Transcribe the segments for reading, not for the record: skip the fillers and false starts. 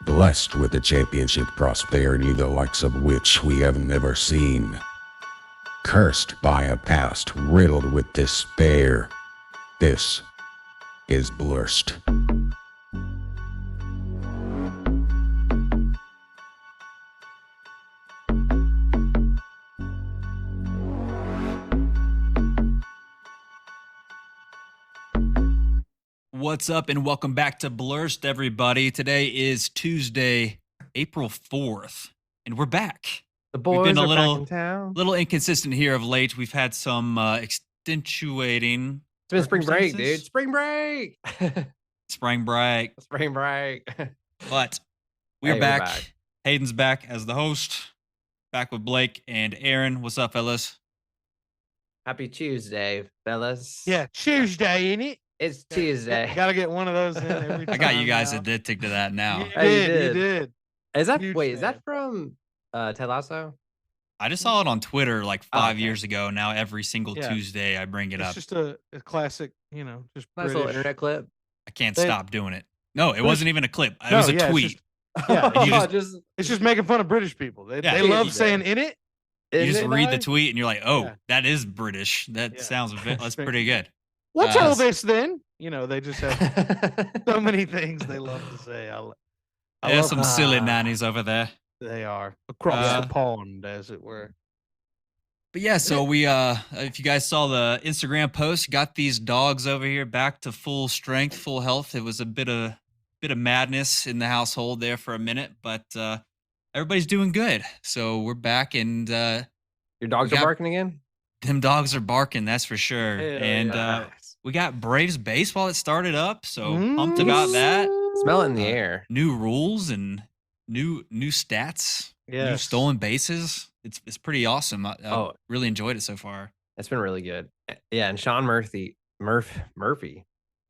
blessed with a championship prosperity the likes of which we have never seen, cursed by a past riddled with despair. This is Blursed. What's up and welcome back to Blursed, everybody. Today is Tuesday, April 4th, and we're back. The boys We've been a are little, back in town. little inconsistent here of late. We've had some extenuating. It's been spring break, circumstances. dude. Spring break. Spring break. Spring break. But we're Hey, back. Hayden's back as the host. Back with Blake and Aaron. What's up, fellas? Happy Tuesday, fellas. Yeah, Tuesday, ain't it? It's Tuesday. Gotta get one of those in every time. I got you guys now. addicted to that now. You Oh, you did, did. you did. Is that Huge wait? Is fan. that from Ted Lasso? I just saw it on Twitter like Oh, 5 okay. years ago. Now every single Yeah. Tuesday I bring it It's up. just a classic, just Nice British. little internet clip. I can't They- stop doing it. No, it British- wasn't even a clip. It No, was a yeah, it's tweet. Yeah, And you it's just making fun of British people. They, Yeah. they love Yeah. saying "in it." You Isn't just it read the nice? tweet and you're like, oh, Yeah. that is British. That Yeah. sounds that's pretty good. What's Uh, all this then? They just have so many things they love to say. I There's love some them. silly nannies over there. They are across Uh, the pond, as it were. But yeah, so we if you guys saw the Instagram post, got these dogs over here back to full strength, full health. It was a bit of madness in the household there for a minute, but everybody's doing good. So we're back and Your dogs We are got- barking again. them dogs are barking, that's for sure. Hell and yeah. we got Braves baseball that started up, so pumped about that. Smell it in the Uh, air. New rules and new stats, new Yes. stolen bases. It's pretty awesome. I Oh. really enjoyed it so far. It's been really good. Yeah, and Sean Murphy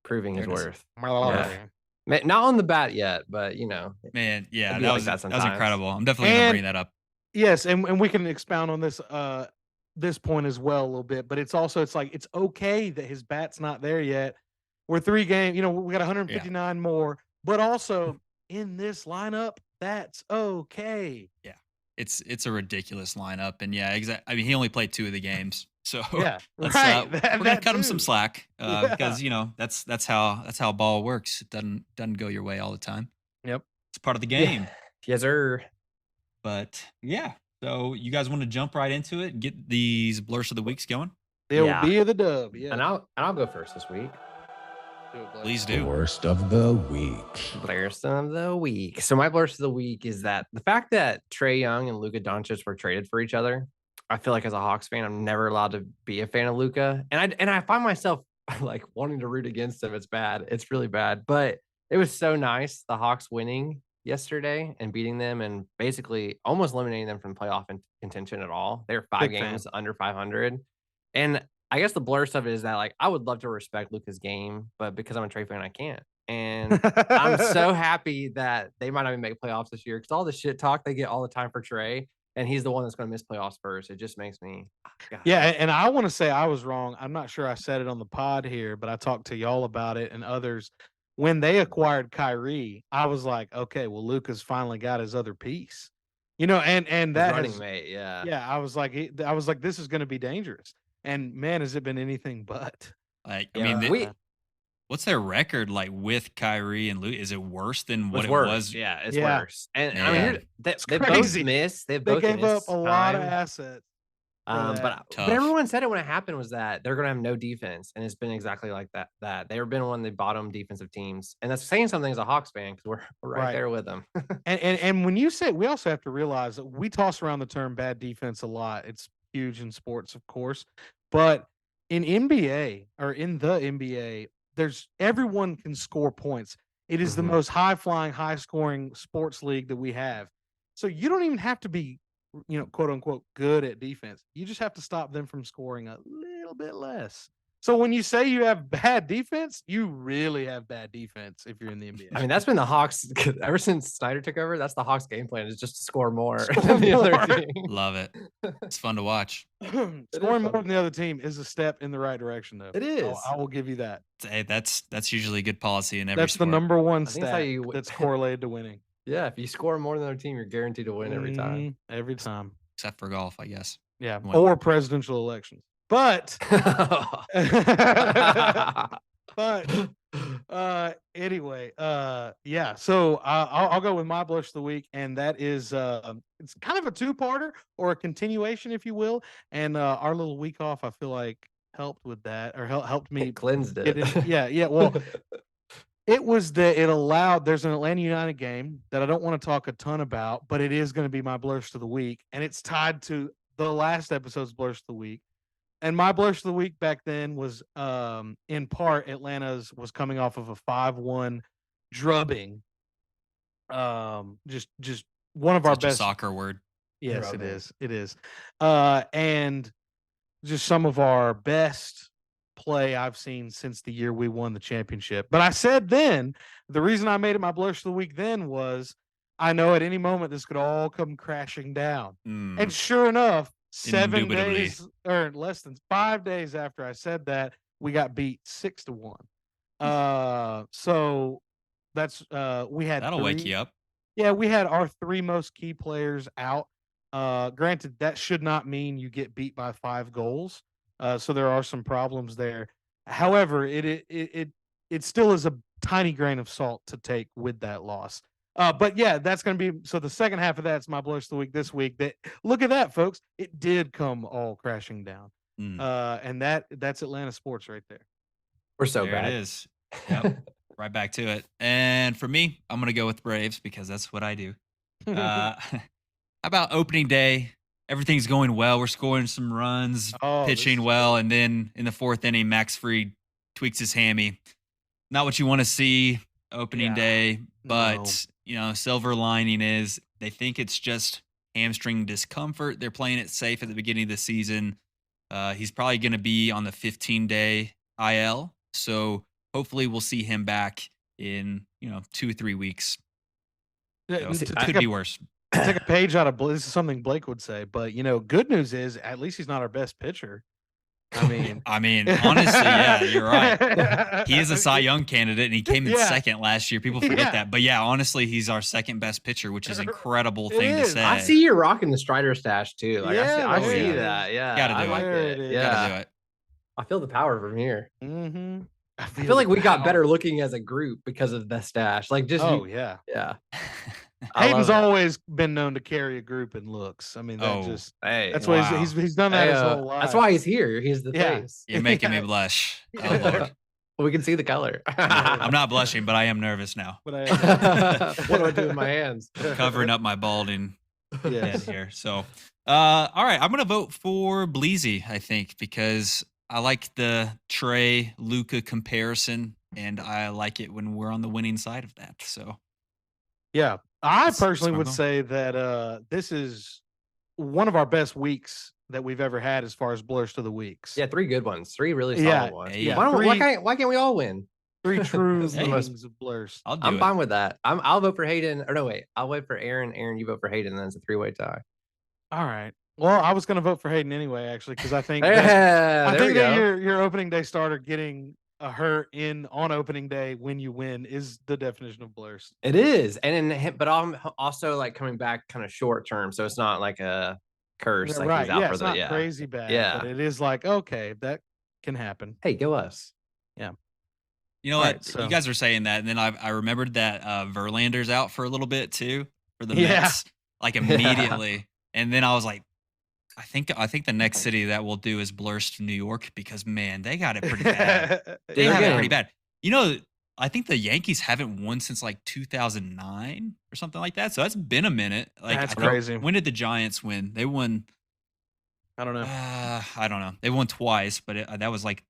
proving his There it is. worth. Yeah. Not on the bat yet, but Man, yeah, It'd be that like was that that was sometimes. incredible. I'm definitely gonna And- bring that up. Yes, and we can expound on this point as well a little bit, but it's okay that his bat's not there yet. We're 3 games, we got 159 more, but also in this lineup, that's okay. It's a ridiculous lineup, and yeah, exactly. I mean, he only played 2 of the games, so Yeah, let's, right. we're gonna cut him some too. slack Yeah. because that's how ball works. It doesn't go your way all the time. Yep. It's part of the Yeah. game. yes, sir. But yeah, so you guys want to jump right into it and get these blurs of the weeks going? They'll Yeah. be the dub. Yeah. And I'll go first this week. Do it, Blake. Please The do. worst of the week. Blurst of the week. So my blurst of the week is that the fact that Trae Young and Luka Doncic were traded for each other. I feel like as a Hawks fan, I'm never allowed to be a fan of Luka, and I find myself like wanting to root against him. It's bad. It's really bad. But it was so nice the Hawks winning yesterday and beating them and basically almost eliminating them from playoff contention at all. They're 5 Big fan. games under 500, and I guess the blur stuff is that like I would love to respect Luka's game, but because I'm a Trae fan, I can't. And I'm so happy that they might not even make playoffs this year because all the shit talk they get all the time for Trae, and he's the one that's going to miss playoffs first. It just makes me, God. Yeah, and I want to say I was wrong. I'm not sure I said it on the pod here, but I talked to y'all about it and others. When they acquired Kyrie, I was like, okay, well, Luka's finally got his other piece, and His that running has, mate, yeah. yeah, I was like, this is going to be dangerous. And man, has it been anything but. Like, I Yeah, mean, what's their record like with Kyrie and Luke? Is it worse than what It's it worse. was? Yeah, it's Yeah. worse. And I Man. mean, they both crazy. missed. They've They both gave up missed a lot of time. assets. for that. But Tough. everyone said it when it happened was that they're going to have no defense, and it's been exactly like that. They've been one of the bottom defensive teams, and that's saying something as a Hawks fan because we're right, Right. there with them. And when you say, we also have to realize that we toss around the term bad defense a lot. It's huge in sports, of course, but in NBA or in the NBA, everyone can score points. It is the Mhm. most high flying, high scoring sports league that we have. So you don't even have to be, quote unquote, good at defense. You just have to stop them from scoring a little bit less. So when you say you have bad defense, you really have bad defense if you're in the NBA. I mean, that's been the Hawks ever since Snyder took over. That's the Hawks' game plan is just to score more Score than the other more. team. Love it. It's fun to watch. Scoring is more fun. than the other team is a step in the right direction, though. It is. I will give you that. Hey, that's usually good policy in every That's the sport. number one I think it's how stat you that's correlated to winning. Yeah, if you score more than their team, you're guaranteed to win every time. Every time. Except for golf, I guess. Yeah. What? Or presidential elections. But anyway, yeah. So I'll go with my blush of the week, and that is it's kind of a two-parter or a continuation, if you will. And our little week off, I feel like helped with that, or helped me It cleansed get it. in. Yeah. Well, it was that it allowed. There's an Atlanta United game that I don't want to talk a ton about, but it is going to be my blush of the week, and it's tied to the last episode's blush of the week. And my blush of the week back then was in part Atlanta's was coming off of a 5-1 drubbing. Just one of our Such a best soccer word. Yes, Drubbing. it is. And just some of our best play I've seen since the year we won the championship. But I said then, the reason I made it my blush of the week then was I know at any moment this could all come crashing down. And sure enough, 7 Indubitably. days or less than 5 days after I said that, we got beat 6-1. So that's we had That'll wake you up. Yeah, we had our 3 most key players out. Granted, that should not mean you get beat by 5 goals. So there are some problems there. However, it still is a tiny grain of salt to take with that loss. But yeah, that's going to be so. The second half of that's my blush of the week this week. That look at that, folks. It did come all crashing down. And that's Atlanta sports right there. We're so There bad. it is. Yep. Right back to it. And for me, I'm gonna go with Braves because that's what I do. How about opening day? Everything's going well. We're scoring some runs, Oh, this pitching is well, and then in the 4th inning, Max Fried tweaks his hammy. Not what you want to see opening Yeah, day, but no. you know, silver lining is they think it's just hamstring discomfort. They're playing it safe at the beginning of the season. He's probably going to be on the 15-day IL, so hopefully we'll see him back in 2 or 3 weeks. So, To it take could be worse. take a page out of this is something Blake would say, but good news is at least he's not our best pitcher. I mean, Honestly, yeah, you're right. He is a Cy Young candidate, and he came in Yeah. second last year. People forget Yeah. that, but yeah, honestly, he's our second best pitcher, which is an incredible It thing to is. say. I see you rocking the Strider stash too. Like Yeah, I there see it is. that. Yeah, Gotta I do like it. There it is. Yeah, Gotta do it. I feel the power from here. Mm-hmm. I feel like we got better looking as a group because of the stash. Like just Oh yeah. yeah. I Hayden's love it. always been known to carry a group in looks. I mean, that Oh. just Hey, that's wow. why he's done that his whole life. that's why he's here. He's the Yeah. face. You're making me blush. Oh, Lord. We can see the color. I'm not blushing, but I am nervous now. But I, What do I do with my hands? Covering up my balding head yes. here. So, all right, I'm gonna vote for Bleezy, I think, because I like the Trey Luca comparison, and I like it when we're on the winning side of that. So, Yeah. I That's personally my would vote. say that this is one of our best weeks that we've ever had as far as blush to the weeks. Yeah, 3 good ones. 3 really solid Yeah, ones. yeah, Why can't we all win? 3 true This is the most- meanings of blurs. I'll do I'm it. fine with that. I'll vote for Hayden. Or no, wait. I'll wait for Aaron. Aaron, you vote for Hayden, and then it's a 3-way tie. All right. Well, I was going to vote for Hayden anyway, actually, because I think Yeah, I there think we that go. your opening day starter getting a hurt on opening day when you win is the definition of blurs. It is, but I'm also like coming back kind of short term, so it's not like a curse. Like Right. he's out Yeah, for it's the not crazy bad. Yeah. But it is like, okay, that can happen. Hey, go us. You know All what? right, so- You guys are saying that, and then I remembered that Verlander's out for a little bit too for the Yeah. Mets, like immediately. And then I was like, I think the next city that we'll do is Blursed, New York, because man, they got it pretty bad. They They're have it getting- pretty bad. You know, I think the Yankees haven't won since like 2009 or something like that. So that's been a minute. Like, That's I think- crazy. When did the Giants win? They won. I don't know. I don't know. They won twice, but that was like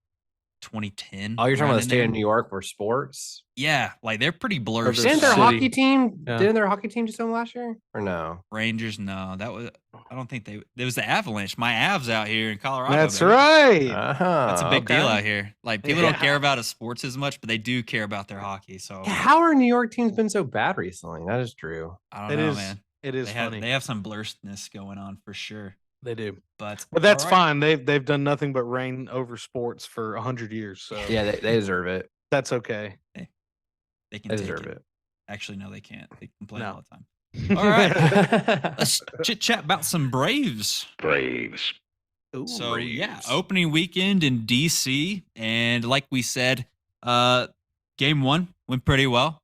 2010. Oh, you're talking around about the in state there. of New York for sports? Yeah, like they're pretty blurred. Didn't their City. hockey team? Yeah. Didn't their hockey team just win last year? Or no? Rangers? No, that was. I don't think they. There was the Avalanche. My Avs out here in Colorado. That's baby. right. That's a big deal out here. Like people don't Yeah. care about sports as much, but they do care about their hockey. So How are New York teams been so bad recently? That is true. I don't It know, is. man. It is They funny. have some blursedness going on for sure. They do. But That's all right. fine. They've done nothing but reign over sports for 100 years. So Yeah, they deserve it. that's okay. They can They take deserve it. it. Actually, no, they can't. They complain No. all the time. All right. Let's chit chat about some Braves. Ooh, So yeah, Braves. opening weekend in DC, and like we said, game 1 went pretty well.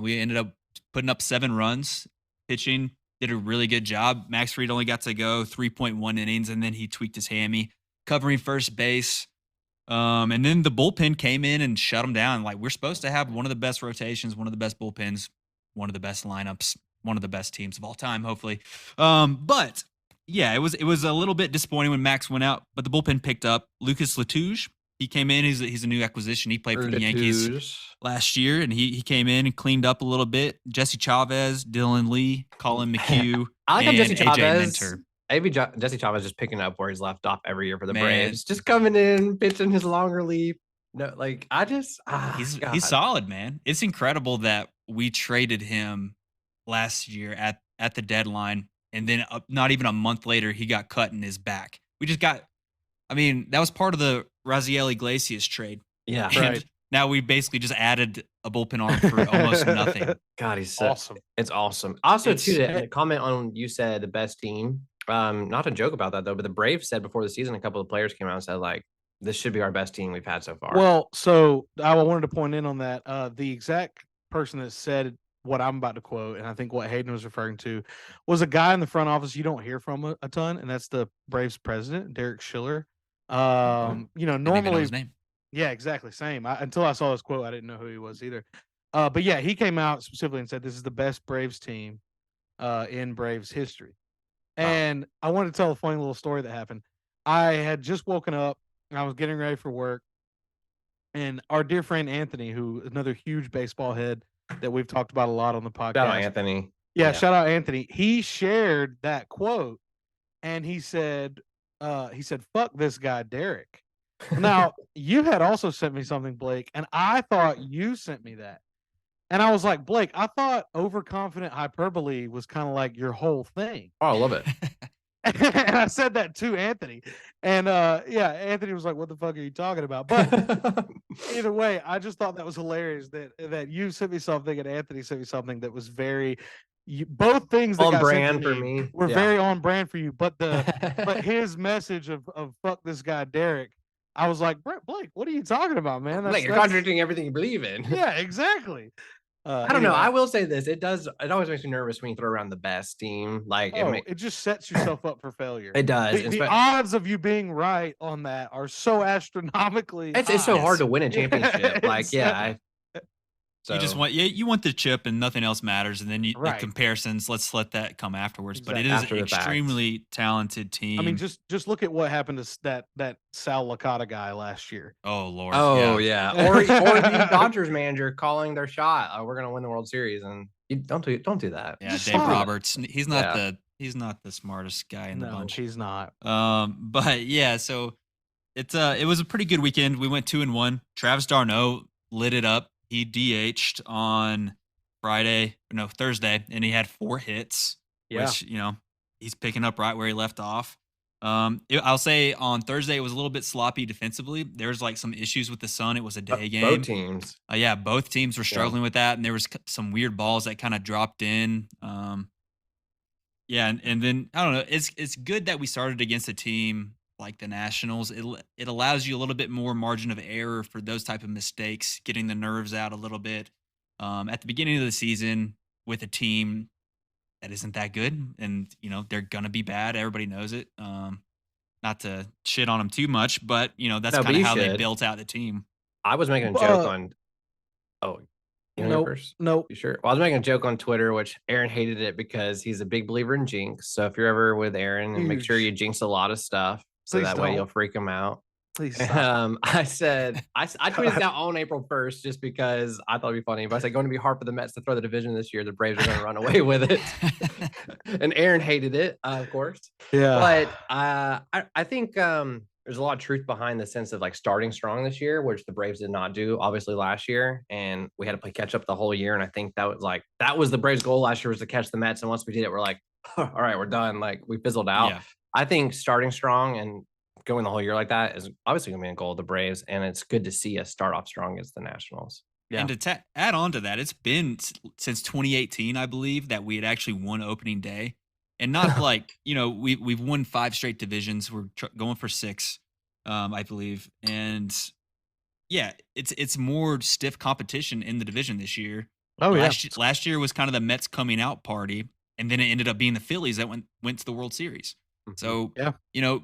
We ended up putting up 7 runs. Pitching did a really good job. Max Fried only got to go 3.1 innings, and then he tweaked his hammy, covering first base. And then the bullpen came in and shut them down. Like, we're supposed to have one of the best rotations, one of the best bullpens, one of the best lineups, one of the best teams of all time, hopefully. But yeah, it was a little bit disappointing when Max went out, but the bullpen picked up. Lucas Latouche, he came in. He's a new acquisition. He played for the Yankees last year, and he came in and cleaned up a little bit. Jesse Chavez, Dylan Lee, Colin McHugh, I like how and Jesse AJ Chavez. Minter. Jesse Chavez just picking up where he's left off every year for the Man. Braves. Just coming in, pitching his long relief. No, like He's God. solid, man. It's incredible that we traded him last year at the deadline, and then not even a month later he got cut in his back. We just got, I mean, that was part of the Raziel Iglesias trade. Yeah, And Right. now we basically just added a bullpen arm for almost nothing. God, he's so Awesome. It's awesome. Also, It's- too, to comment on you said the best team. Not to joke about that though, but the Braves said before the season, a couple of players came out and said like, "This should be our best team we've had so far." Well, so I wanted to point in on that. The exact person that said what I'm about to quote, and I think what Hayden was referring to, was a guy in the front office you don't hear from a ton, and that's the Braves president, Derek Schiller. You know, Didn't even know normally, his name. yeah, exactly, same. Until I saw this quote, I didn't know who he was either. But yeah, he came out specifically and said this is the best Braves team in Braves history. Wow. And I wanted to tell a funny little story that happened. I had just woken up and I was getting ready for work. And our dear friend Anthony, who is another huge baseball head that we've talked about a lot on the podcast. Shout out Anthony. Yeah, shout out Anthony. He shared that quote and he said, fuck this guy, Derek. Now, you had also sent me something, Blake, and I thought you sent me that. And I was like, Blake, I thought overconfident hyperbole was kind of like your whole thing. Oh, I love it. And I said that to Anthony. And yeah, Anthony was like, what the fuck are you talking about? But either way, I just thought that was hilarious that you sent me something and Anthony sent me something that was very both things that On got brand sent to for me. were Yeah. very on brand for you. But his message of fuck this guy Derek, I was like, Blake, what are you talking about, man? Like you're contradicting everything you believe in. Yeah, exactly. I don't know. Anyway. I will say this. It always makes me nervous when you throw around the best team. Like It just sets yourself up for failure. it does. The odds of you being right on that are so astronomically. It's so Yes. hard to win a championship. Like, yeah. You just you want the chip and nothing else matters, and then the Right. comparisons. Let's let that come afterwards. But it Exactly. is After an the fact. extremely talented team. I mean, just look at what happened to that Sal Licata guy last year. oh Lord, Oh yeah. yeah. Or the Dodgers manager calling their shot. Oh, we're gonna win the World Series, and you don't do that. Yeah, Just Dave stop. Roberts. He's not Yeah. he's not the smartest guy in the No, bunch. he's not. But yeah, so it was a pretty good weekend. We went 2-1. Travis d'Arnaud lit it up. He DH'd on Thursday, and he had 4 hits, Yeah. which, he's picking up right where he left off. I'll say on Thursday, it was a little bit sloppy defensively. There was like some issues with the sun. It was a day game. Both teams. Yeah, both teams were struggling with that, and there was some weird balls that kind of dropped in. Yeah, and then I don't know. It's good that we started against a team like the Nationals. It allows you a little bit more margin of error for those type of mistakes, getting the nerves out a little bit. At the beginning of the season with a team that isn't that good, and they're gonna be bad. Everybody knows it. Not to shit on them too much, but that's No, but kind of you how they should. built out the team. I was making a joke on. Oh, you wanna go Nope. first? Nope. You sure? Well, I was making a joke on Twitter, which Aaron hated it because he's a big believer in jinx. So if you're ever with Aaron, and make sure Huge. you jinx a lot of stuff, so Please that way don't. you'll freak him out. Please stop. I said I tweeted out on April 1st just because I thought it'd be funny. But I said, going to be hard for the Mets to throw the division this year. The Braves are going to run away with it. And Aaron hated it, of course. Yeah. But I think there's a lot of truth behind the sense of like starting strong this year, which the Braves did not do obviously last year, and we had to play catch up the whole year. And I think that was the Braves' goal last year, was to catch the Mets. And once we did it, we're like, all right, we're done. Like, we fizzled out. Yeah. I think starting strong and going the whole year like that is obviously going to be a goal of the Braves, and it's good to see us start off strong against the Nationals. And to add on to that, it's been since 2018, I believe, that we had actually won opening day, and not like we've won 5 straight divisions. We're going for 6, I believe, and yeah, it's more stiff competition in the division this year. Oh Last year was kind of the Mets coming out party, and then it ended up being the Phillies that went to the World Series. So,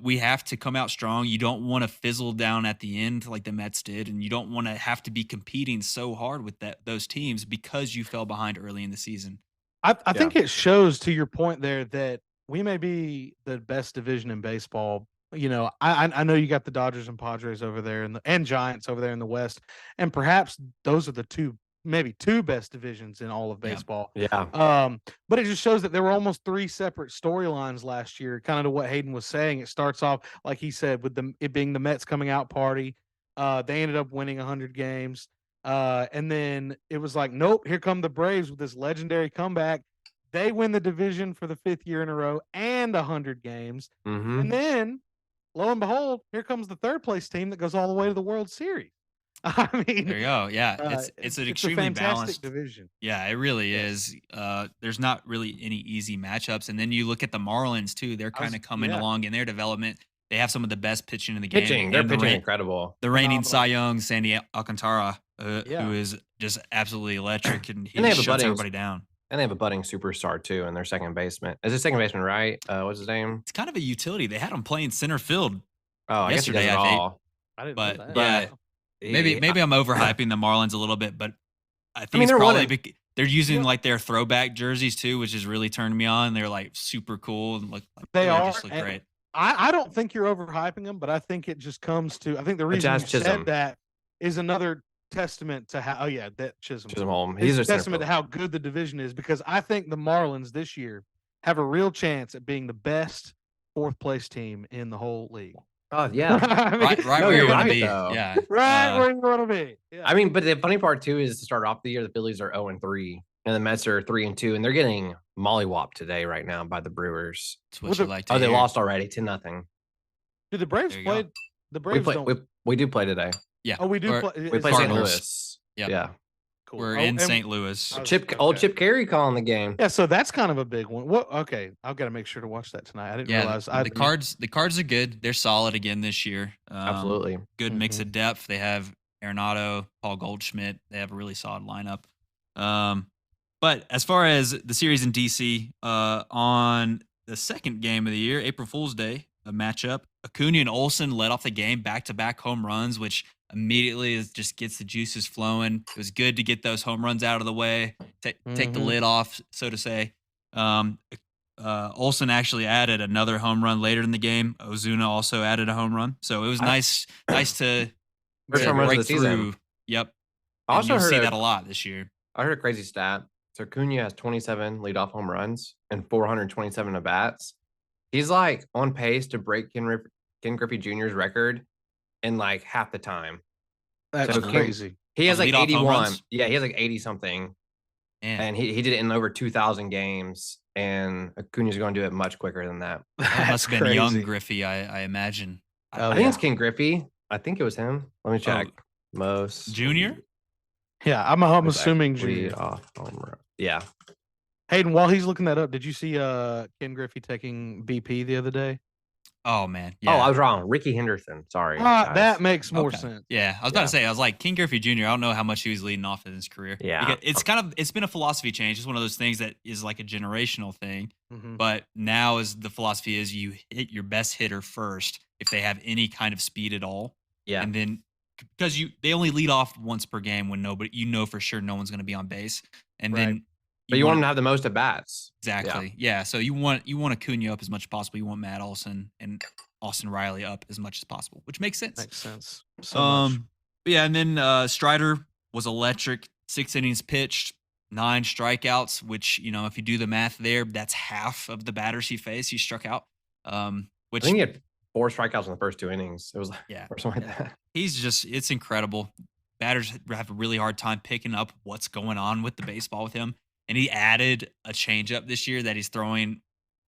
we have to come out strong. You don't want to fizzle down at the end like the Mets did, and you don't want to have to be competing so hard with those teams because you fell behind early in the season. I think it shows, to your point there, that we may be the best division in baseball. I know you got the Dodgers and Padres over there and Giants over there in the West, and perhaps those are the maybe two best divisions in all of baseball. Yeah. But it just shows that there were almost 3 separate storylines last year, kind of to what Hayden was saying. It starts off, like he said, with it being the Mets coming out party. They ended up winning 100 games. And then it was like, nope, here come the Braves with this legendary comeback. They win the division for the 5th year in a row and 100 games. And then, lo and behold, here comes the 3rd place team that goes all the way to the World Series. I mean, there you go. Yeah, it's an extremely balanced division. Yeah, it really is. There's not really any easy matchups, and then you look at the Marlins too. They're kind of coming along in their development. They have some of the best pitching in the game. They're pitching incredible. The reigning Cy Young, Sandy Alcantara, who is just absolutely electric, and he shuts everybody down. And they have a budding superstar too in their second baseman. Is his second baseman right? What's his name? It's kind of a utility. They had him playing center field. Oh, I yesterday, guess he does it all. I didn't but know that. yeah, maybe I'm overhyping the Marlins a little bit, but I think it's probably they're using like their throwback jerseys too, which has really turned me on. They're like super cool and just look great. I don't think you're overhyping them, but I think it just comes to, I think the reason you said that is another testament to how, that Chisholm. He's a testament to how good the division is, because I think the Marlins this year have a real chance at being the best 4th place team in the whole league. Oh yeah, right where you want to be. Yeah, right where you want to be. Yeah. I mean, but the funny part too is to start off the year, the Phillies are 0-3, and the Mets are 3-2, and they're getting mollywopped today right now by the Brewers. That's what you like to hear. They lost already 10-0. Did the Braves play? The Braves we do play today. Yeah. Oh, we do play. We play St. Louis. Yep. Yeah. Cool. We're in St. Louis. Old Chip Carey calling the game. Yeah, so that's kind of a big one. Okay, I've got to make sure to watch that tonight. I didn't realize. The cards are good. They're solid again this year. Absolutely. Good mix of depth. They have Arenado, Paul Goldschmidt. They have a really solid lineup. But as far as the series in DC, on the second game of the year, April Fool's Day, a matchup, Acuna and Olsen led off the game, back-to-back home runs, which immediately just gets the juices flowing. It was good to get those home runs out of the way, take the lid off, so to say. Olsen actually added another home run later in the game. Ozuna also added a home run, so it was nice to break through. Yep. I also see that a lot this year. I heard a crazy stat. So Acuna has 27 leadoff home runs and 427 at bats. He's like on pace to break Ken Griffey Jr.'s record in like half the time. That's crazy. He has like 81. Yeah, he has like 80 something. And he did it in over 2,000 games. And Acuna's going to do it much quicker than that. That must have been young Griffey, I imagine. I think it's Ken Griffey. I think it was him. Let me check. Most Junior? Yeah, I'm assuming Junior. Yeah. Hayden, while he's looking that up, did you see Ken Griffey taking BP the other day? Oh man. Yeah. Oh, I was wrong. Ricky Henderson. Sorry. That makes more sense. Yeah. I was about to say, I was like, Ken Griffey Jr., I don't know how much he was leading off in his career. Yeah. Because it's been a philosophy change. It's one of those things that is like a generational thing. But now the philosophy is you hit your best hitter first if they have any kind of speed at all. Yeah. And then because they only lead off once per game when for sure no one's going to be on base. And then but you want them to have the most at bats. Exactly. Yeah. So you want Acuna up as much as possible. You want Matt Olson and Austin Riley up as much as possible, which makes sense. Makes sense. So much. Yeah, and then Strider was electric. 6 innings pitched, 9 strikeouts, which, if you do the math there, that's half of the batters he faced. He struck out. Which I think he had 4 strikeouts in the first 2 innings. It was or something like that. It's incredible. Batters have a really hard time picking up what's going on with the baseball with him. And he added a changeup this year that he's throwing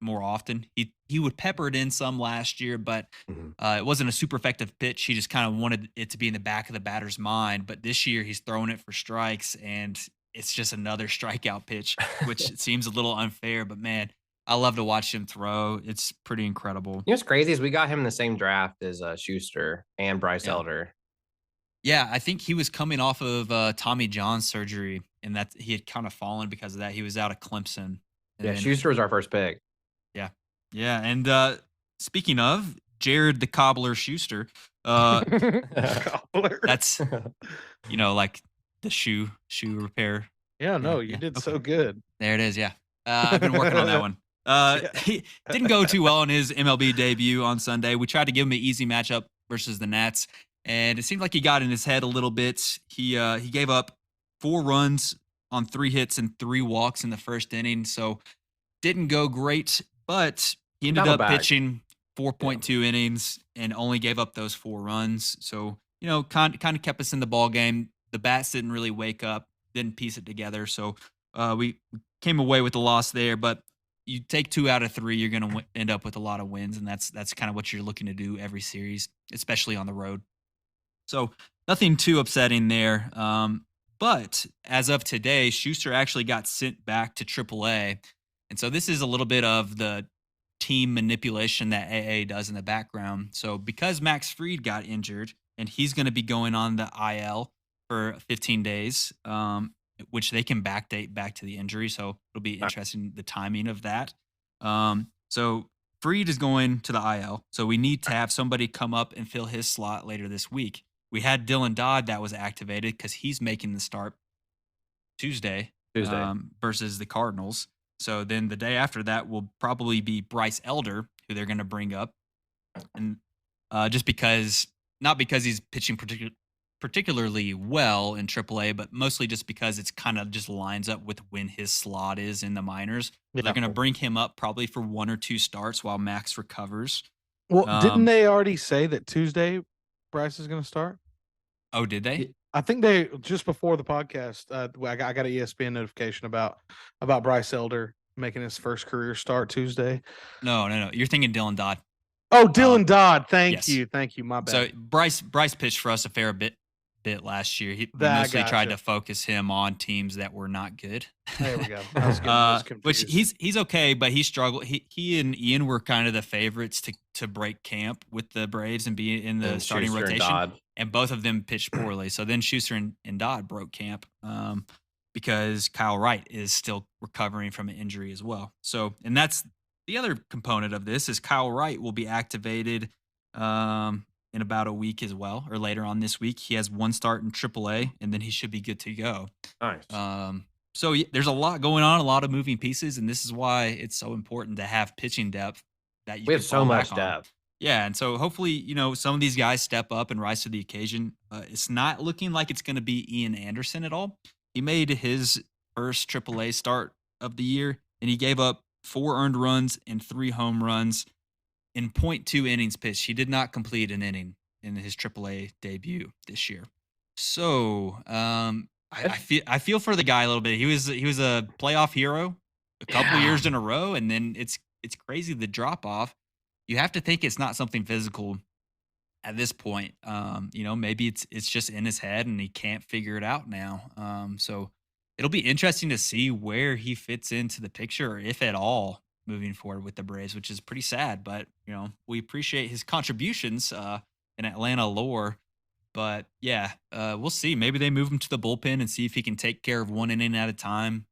more often. He would pepper it in some last year, but Mhm. it wasn't a super effective pitch. He just kind of wanted it to be in the back of the batter's mind. But this year he's throwing it for strikes, and it's just another strikeout pitch, which seems a little unfair. But man, I love to watch him throw. It's pretty incredible. You know what's crazy is we got him in the same draft as Schuster and Bryce Yeah. Elder. Yeah, I think he was coming off of Tommy John surgery, and that he had kind of fallen because of that. He was out of Clemson. And Yeah, then Schuster was our first pick. Yeah. Yeah. And speaking of Jared the Cobbler Schuster, Cobbler. that's like the shoe repair. Yeah, no, Yeah, you did okay. so good. There it is. Yeah. I've been working on that one. He didn't go too well in his MLB debut on Sunday. We tried to give him an easy matchup versus the Nats, and it seemed like he got in his head a little bit. He gave up 4 runs on 3 hits and 3 walks in the first inning, so didn't go great, but he ended Battle up back. pitching 4.2 innings and only gave up those 4 runs. So, kind of kept us in the ball game. The bats didn't really wake up, didn't piece it together. So, we came away with the loss there, but you take 2 out of 3, you're going to end up with a lot of wins, and that's kind of what you're looking to do every series, especially on the road. So, nothing too upsetting there. But as of today, Schuster actually got sent back to AAA. And so this is a little bit of the team manipulation that AA does in the background. So because Max Fried got injured and he's going to be going on the IL for 15 days, which they can backdate back to the injury. So it'll be interesting, the timing of that. So Fried is going to the IL. So we need to have somebody come up and fill his slot later this week. We had Dylan Dodd that was activated because he's making the start Tuesday. Versus the Cardinals. So then the day after that will probably be Bryce Elder, who they're going to bring up. And just because, not because he's pitching particularly well in AAA, but mostly just because it's kind of just lines up with when his slot is in the minors. Yeah. They're going to bring him up probably for 1 or 2 starts while Max recovers. Well, didn't they already say that Tuesday Bryce is going to start? Oh, did they? I think they just before the podcast. I got an ESPN notification about Bryce Elder making his first career start Tuesday. No. You're thinking Dylan Dodd. Oh, Dylan Dodd. Thank yes. you. My bad. So Bryce pitched for us a fair bit last year. We mostly tried to focus him on teams that were not good. There we go. I was which he's okay, but he struggled. He and Ian were kind of the favorites to break camp with the Braves and be in the starting Schuster rotation. And both of them pitched poorly. So then Schuster and Dodd broke camp because Kyle Wright is still recovering from an injury as well. So, and that's the other component of this is Kyle Wright will be activated in about a week as well, or later on this week. He has 1 start in AAA, and then he should be good to go. Nice. So there's a lot going on, a lot of moving pieces, and this is why it's so important to have pitching depth that you We have so much depth. Yeah, and so hopefully, some of these guys step up and rise to the occasion. It's not looking like it's going to be Ian Anderson at all. He made his first AAA start of the year, and he gave up 4 earned runs and 3 home runs in 0.2 innings pitched. He did not complete an inning in his AAA debut this year. So I feel for the guy a little bit. He was a playoff hero a couple years in a row, and then it's crazy the drop off. You have to think it's not something physical at this point. Maybe it's just in his head and he can't figure it out now. So it'll be interesting to see where he fits into the picture, if at all, moving forward with the Braves, which is pretty sad. But we appreciate his contributions in Atlanta lore. But yeah, we'll see. Maybe they move him to the bullpen and see if he can take care of 1 inning at a time,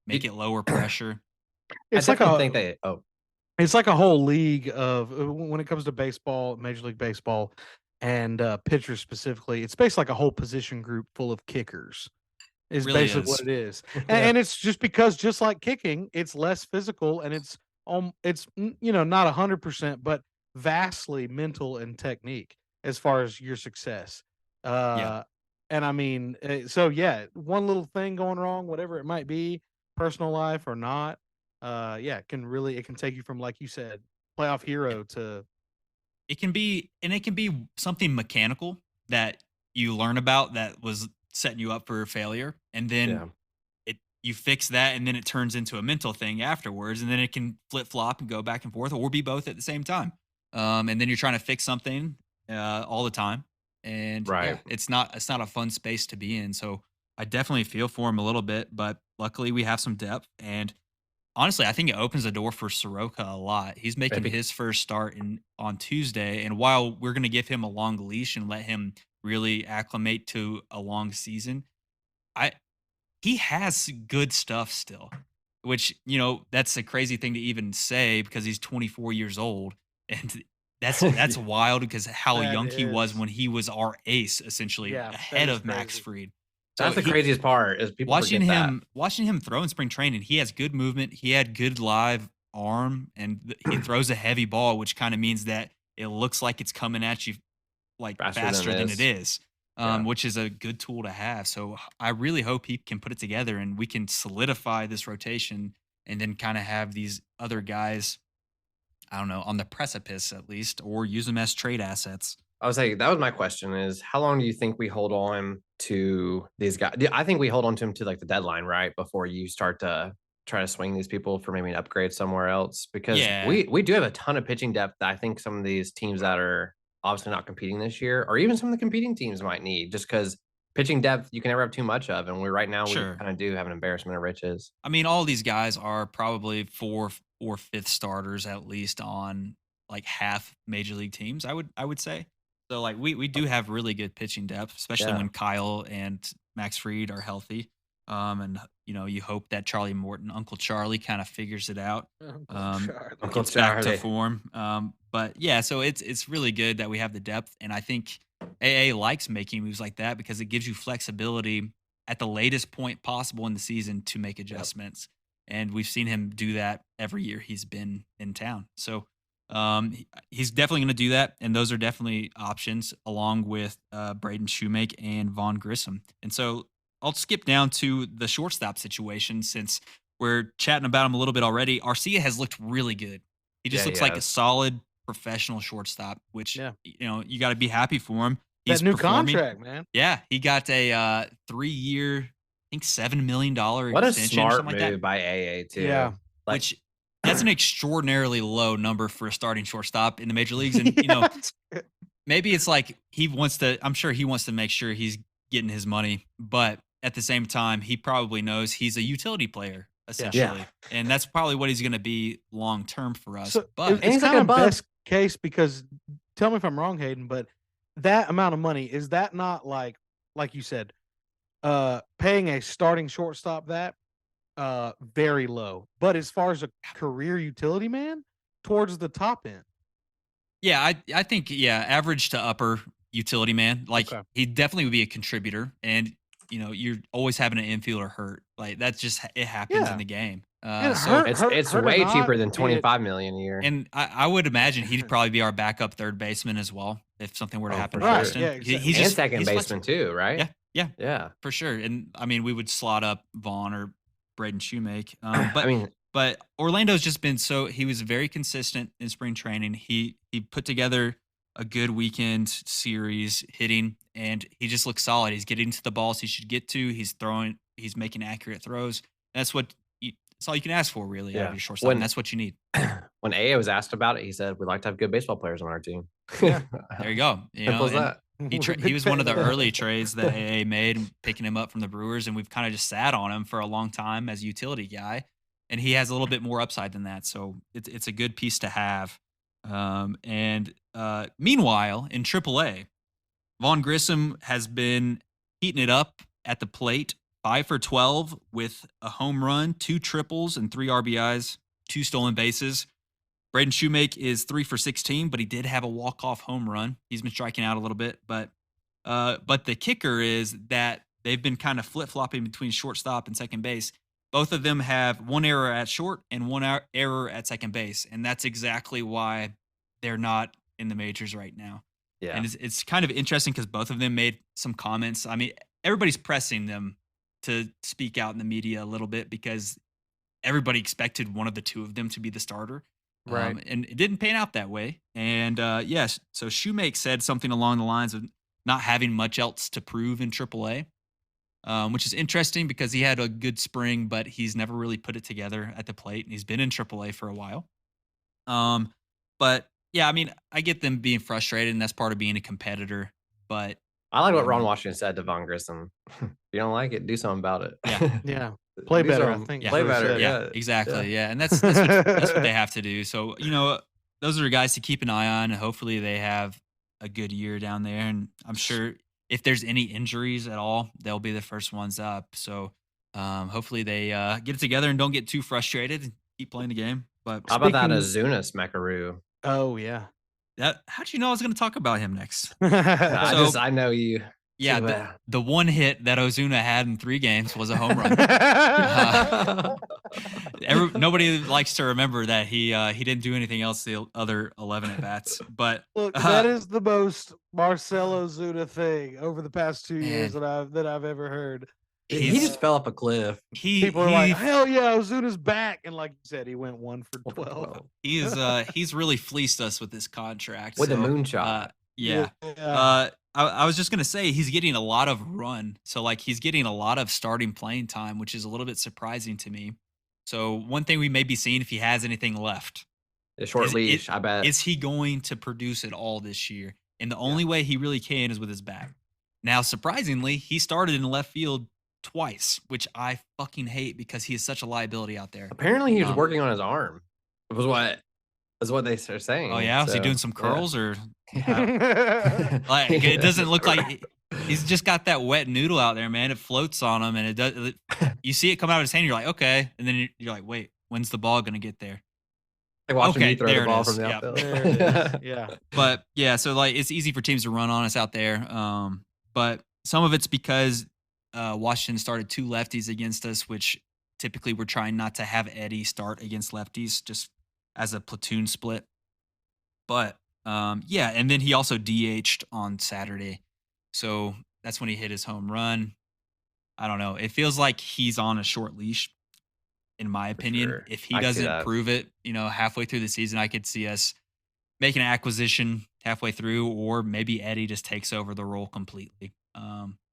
make it lower pressure. It's I like definitely think they. Oh, It's like a whole league of when it comes to baseball, Major League Baseball, and pitchers specifically. It's basically like a whole position group full of kickers. Is Really basically is. what it is, Yeah. and it's just because just like kicking, it's less physical and it's not 100%, but vastly mental and technique as far as your success. Yeah. And I mean, so yeah, one little thing going wrong, whatever it might be, personal life or not. It can take you from, like you said, playoff hero to It can be something mechanical that you learn about that was setting you up for failure, and then Yeah. you fix that, and then it turns into a mental thing afterwards, and then it can flip flop and go back and forth, or be both at the same time. And then you're trying to fix something all the time, and yeah, Right. it's not a fun space to be in. So I definitely feel for him a little bit, but luckily we have some depth, and honestly, I think it opens the door for Soroka a lot. He's making Maybe. his first start on Tuesday, and while we're going to give him a long leash and let him really acclimate to a long season, I he has good stuff still, which, that's a crazy thing to even say because he's 24 years old. And that's wild because how That young he was is, when he was our ace, essentially yeah, that ahead is of Max crazy. Fried. So That's the craziest part is people watching forget that. him throw in spring training, he has good movement. He had good live arm, and he throws a heavy ball, which kind of means that it looks like it's coming at you like faster than it is, Yeah. which is a good tool to have. So I really hope he can put it together and we can solidify this rotation and then kind of have these other guys, I don't know, on the precipice at least, or use them as trade assets. I was like, that was my question is how long do you think we hold on to these guys? I think we hold on to them to like the deadline, right? Before you start to try to swing these people for maybe an upgrade somewhere else. Because Yeah, we do have a ton of pitching depth that I think some of these teams that are obviously not competing this year, or even some of the competing teams might need, just because pitching depth you can never have too much of. And right now we sure. kind of do have an embarrassment of riches. I mean, all these guys are probably fourth or fifth starters at least on like half major league teams. I would say. So like we do have really good pitching depth, especially Yeah. when Kyle and Max Fried are healthy. And you hope that Charlie Morton, Uncle Charlie, kind of figures it out. Uncle Um, Charlie. Uncle gets back to Charlie. form. But yeah, so it's really good that we have the depth, and I think AA likes making moves like that because it gives you flexibility at the latest point possible in the season to make adjustments. And we've seen him do that every year he's been in town. So he's definitely going to do that. And those are definitely options along with Braden Shoemake and Vaughn Grissom. And so I'll skip down to the shortstop situation since we're chatting about him a little bit already. Arcia has looked really good. He just Yeah, looks he like a has. solid professional shortstop, which, Yeah. you got to be happy for him. He's That new performing. contract, man. Yeah, he got a 3-year, I think $7 million What a extension or smart something like that, move by AA too. Yeah. Like which that's an extraordinarily low number for a starting shortstop in the major leagues. And, Yeah. maybe it's like I'm sure he wants to make sure he's getting his money, but at the same time, he probably knows he's a utility player, essentially. And that's probably what he's going to be long term for us. So But And it's he's like kind a of bug. best case because tell me if I'm wrong, Hayden, but that amount of money, is that not like you said, paying a starting shortstop that very low. But as far as a career utility man, towards the top end. yeah, I think, average to upper utility man. Like Okay. he definitely would be a contributor. And, you're always having an infielder hurt. Like that's just, it happens Yeah. in the game. And So, it's hurt or way not, cheaper than be it 25 million a year. and I would imagine he'd probably be our backup third baseman as well if something were to Oh, happen for to sure. Houston. Yeah, He's exactly. And just second he's baseman flexible. too, right? Yeah, Yeah. for sure. And I mean, we would slot up Vaughn or Braden Shoemake. I But mean, Orlando's just been he was very consistent in spring training. He put together a good weekend series hitting, and he just looks solid. He's getting to the balls he should get to. He's making accurate throws. That's all you can ask for, really, out of Yeah. your shortstop. And that's what you need. when AA was asked about it, he said, "We'd like to have good baseball players on our team." Yeah. There you go. Simple as And that. he was one of the early trades that AA made, picking him up from the Brewers, and we've kind of just sat on him for a long time as a utility guy. And he has a little bit more upside than that, so it's a good piece to have. Meanwhile, in AAA, Vaughn Grissom has been heating it up at the plate, 5 for 12 with a home run, 2 triples, and 3 RBIs, 2 stolen bases. Braden Shoemake is 3 for 16, but he did have a walk-off home run. He's been striking out a little bit, but the kicker is that they've been kind of flip-flopping between shortstop and second base. Both of them have 1 error at short and 1 error at second base, and that's exactly why they're not in the majors right now. Yeah. And it's kind of interesting because both of them made some comments. I mean, everybody's pressing them to speak out in the media a little bit because everybody expected one of the two of them to be the starter. Right. And it didn't pan out that way. And yes, so Shoemake said something along the lines of not having much else to prove in AAA. which is interesting because he had a good spring, but he's never really put it together at the plate, and he's been in AAA for a while. But yeah, I mean, I get them being frustrated, and that's part of being a competitor. But I like what Ron Washington said to Von Grissom. If you don't like it, do something about it. Yeah. Play Do better, I something. think. Yeah. Play is what he better. said. yeah, exactly. Yeah, and that's what they have to do. So those are guys to keep an eye on, and hopefully they have a good year down there. And I'm sure if there's any injuries at all, they'll be the first ones up. So hopefully they get it together and don't get too frustrated and keep playing the game. But How about that Speaking- Azuna Smackaroo? Oh, yeah. how'd you know I was going to talk about him next? I know you. Yeah, Too bad. the one hit that Ozuna had in 3 games was a home run. Nobody likes to remember that he didn't do anything else the other 11 at bats. But Look, that is the most Marcelo Zuna thing over the past 2 years Man. that I've ever heard. He he's- just fell off a cliff. People are like, hell yeah, Ozuna's back. And like you said, he went 1 for 12. he's really fleeced us with this contract. With a so, moonshot. Yeah. I was just gonna say he's getting a lot of run, so like he's getting a lot of starting playing time, which is a little bit surprising to me. So one thing we may be seeing if he has anything left, A short is leash, I bet. is he going to produce it all this year? And the only way he really can is with his back. Now, surprisingly, he started in left field twice, which I fucking hate because he is such a liability out there. Apparently, he was working on his arm. Was what they are saying. Oh yeah, was he So, doing some curls or? Yeah. Like it doesn't look like he's just got that wet noodle out there, man. It floats on him, and it does. You see it come out of his hand, you're like, okay, and then you're like, wait, when's the ball gonna get there? Like watching Okay, me throw there the it ball is. from the Yeah. outfield. There it is. Yeah. But yeah, so like it's easy for teams to run on us out there. But some of it's because Washington started 2 lefties against us, which typically we're trying not to have Eddie start against lefties, just as a platoon split. But yeah, and then he also DH'd on Saturday. So that's when he hit his home run. I don't know. It feels like he's on a short leash, in my opinion. sure. If he I see doesn't that. prove it, halfway through the season, I could see us making an acquisition halfway through, or maybe Eddie just takes over the role completely.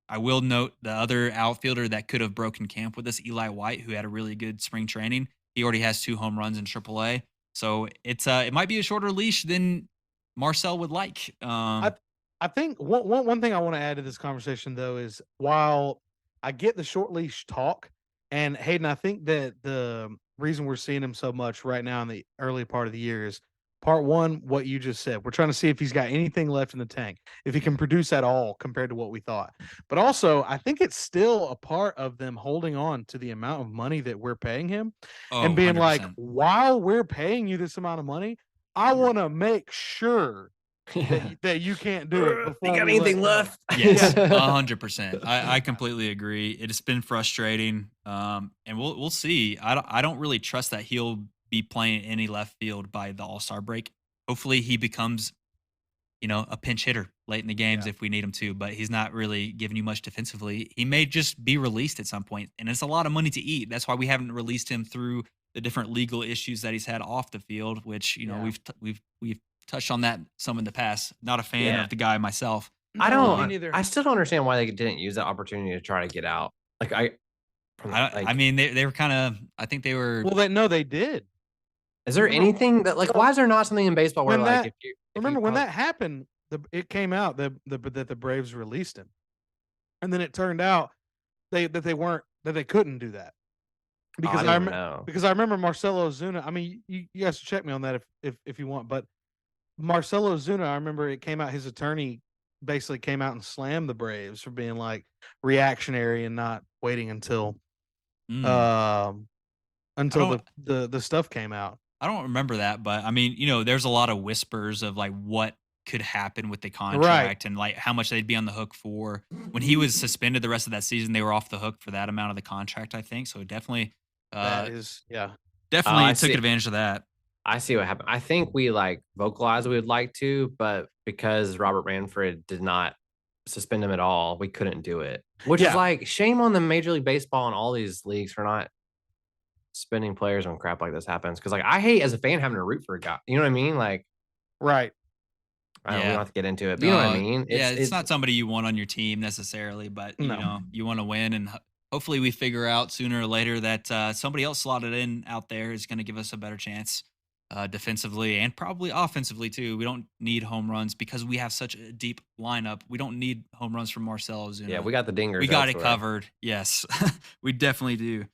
I will note the other outfielder that could have broken camp with us, Eli White, who had a really good spring training. He already has 2 home runs in AAA. So it might be a shorter leash than Marcel would like. I think one thing I want to add to this conversation, though, is while I get the short leash talk, and Hayden, I think that the reason we're seeing him so much right now in the early part of the year is part one, what you just said. We're trying to see if he's got anything left in the tank, if he can produce at all compared to what we thought. But also, I think it's still a part of them holding on to the amount of money that we're paying him and being 100%. like, while we're paying you this amount of money, I want to make sure that you can't do it. You got anything left? Yes, 100%. I completely agree. It's been frustrating, and we'll see. I don't really trust that he'll be playing any left field by the All-Star break. Hopefully, he becomes, a pinch hitter late in the games if we need him to. But he's not really giving you much defensively. He may just be released at some point, and it's a lot of money to eat. That's why we haven't released him through the different legal issues that he's had off the field, which we've touched on that some in the past. Not a fan of the guy myself. I No, don't. me neither. I still don't understand why they didn't use that opportunity to try to get out. I mean, they were kind of. I think they were. Well, they did. Is there anything that why is there not something in baseball where When that- if Remember you when pump- that happened, it came out that the Braves released him, and then it turned out that they couldn't do that because I don't know. because I remember Marcelo Ozuna. I mean, you guys should check me on that if you want, but Marcelo Ozuna, I remember it came out. His attorney basically came out and slammed the Braves for being like reactionary and not waiting until Mm. the stuff came out. I don't remember that, but I mean, there's a lot of whispers of like what could happen with the contract and like how much they'd be on the hook for. When he was suspended the rest of that season, they were off the hook for that amount of the contract, I think. So definitely, That is, yeah. definitely I took see. advantage of that. I see what happened. I think we vocalized we would like to, but because Robert Manfred did not suspend him at all, we couldn't do it. Which is Yeah. shame on the Major League Baseball and all these leagues for not spending players when crap like this happens. Because I hate as a fan having to root for a guy. You know what I mean? Right. We don't Yeah. have to get into it, but you know what I No, mean? yeah, it's not somebody you want on your team necessarily, but you No. know, you want to win, and hopefully we figure out sooner or later that somebody else slotted in out there is going to give us a better chance defensively and probably offensively too. We don't need home runs because we have such a deep lineup. We don't need home runs from Marcell Ozuna. Yeah, we got the dingers. We got it elsewhere. covered. Yes, we definitely do.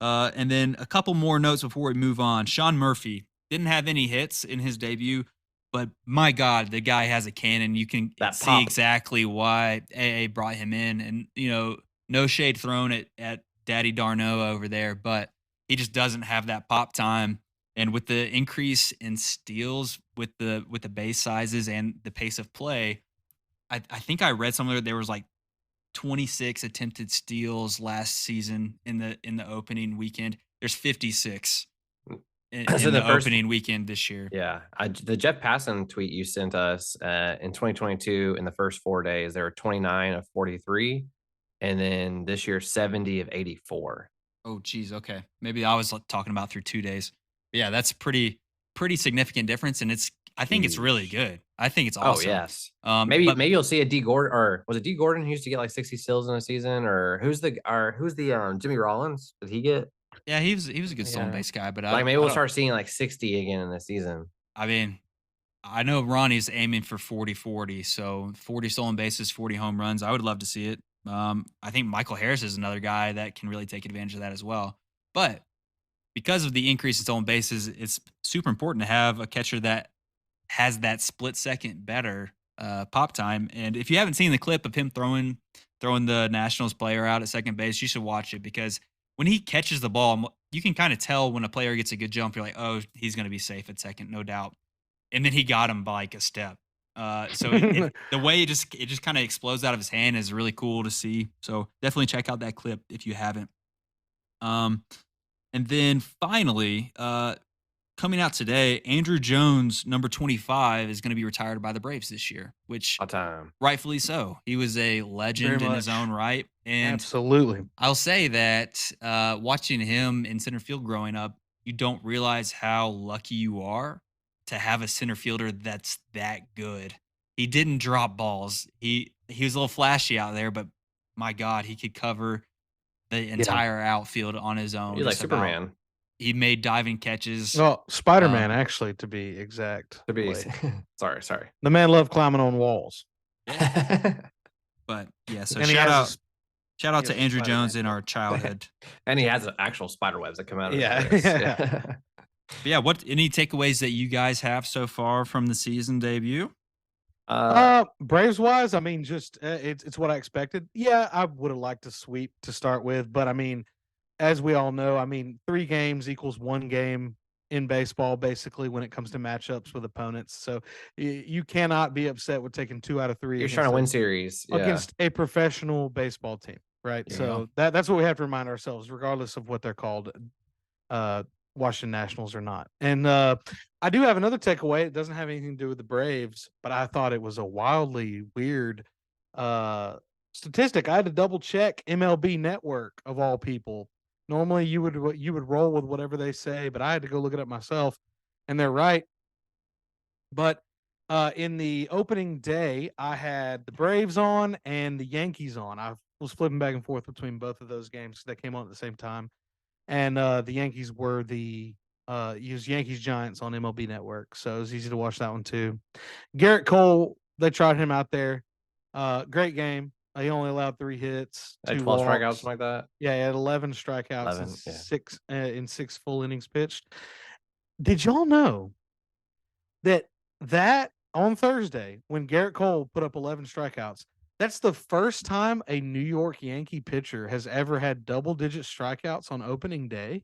And then a couple more notes before we move on. Sean Murphy didn't have any hits in his debut, but my God, the guy has a cannon. You can That see pop. exactly why AA brought him in. And, you know, no shade thrown at Daddy Darno over there, but he just doesn't have that pop time. And with the increase in steals with the base sizes and the pace of play, I think I read somewhere there was like 26 attempted steals last season in the opening weekend. There's 56 in So the the first- opening weekend this year. Yeah, the Jeff Passan tweet you sent us in 2022 in the first 4 days, there were 29 of 43, and then this year 70 of 84. Oh, geez. Okay, maybe I was talking about through 2 days. But yeah, that's pretty significant difference, and I think it's really good. I think it's awesome. Oh yes. Maybe Maybe you'll see a D Gordon, or was it D Gordon who used to get like 60 steals in a season, or who's the Jimmy Rollins? Did he get? Yeah, he was a good stolen Yeah. base guy, but Like maybe I we'll don't- start seeing like 60 again in the season. I mean, I know Ronnie's aiming for 40-40, so 40 stolen bases, 40 home runs. I would love to see it. I think Michael Harris is another guy that can really take advantage of that as well. But because of the increase in stolen bases, it's super important to have a catcher that has that split second better pop time. And if you haven't seen the clip of him throwing the Nationals player out at second base, you should watch it, because when he catches the ball, you can kind of tell when a player gets a good jump. You're like, oh, he's going to be safe at second, no doubt. And then he got him by like a step. So the way it just kind of explodes out of his hand is really cool to see. So definitely check out that clip if you haven't. And then finally, coming out today, Andrew Jones, number 25, is going to be retired by the Braves this year, which All time. rightfully so. He was a legend Very in his much. own right. And Absolutely. I'll say that watching him in center field growing up, you don't realize how lucky you are to have a center fielder that's that good. He didn't drop balls. He was a little flashy out there, but my God, he could cover the entire outfield on his own. He's like just about. Superman. He made diving catches. Well, Spider-Man, actually, to be exact. To be Wait. sorry. The man loved climbing on walls. But yeah, so And he shout has out he to has a Andrew Spider-Man Jones in our childhood. And he has actual spider webs that come out of Yeah. his wrist. Yeah. But yeah, any takeaways that you guys have so far from the season debut? Braves wise, I mean, just it's what I expected. Yeah, I would have liked to sweep to start with, but I mean, as we all know, I mean, 3 games equals 1 game in baseball, basically, when it comes to matchups with opponents. So you cannot be upset with taking 2 out of 3. You're trying to win series. Yeah. against a professional baseball team, right? Yeah. So that's what we have to remind ourselves, regardless of what they're called, Washington Nationals or not. And I do have another takeaway. It doesn't have anything to do with the Braves, but I thought it was a wildly weird statistic. I had to double check MLB Network, of all people. Normally you would roll with whatever they say, but I had to go look it up myself, and they're right. But in the opening day, I had the Braves on and the Yankees on. I was flipping back and forth between both of those games that came on at the same time. And the Yankees were used Yankees Giants on MLB Network. So it was easy to watch that one too. Garrett Cole, they tried him out there. Great game. He only allowed 3 hits, 2 12 strikeouts, walks. something like that. Yeah, he had 11 strikeouts 11, and yeah. 6 full innings pitched. Did y'all know that on Thursday, when Garrett Cole put up 11 strikeouts, that's the first time a New York Yankee pitcher has ever had double-digit strikeouts on opening day?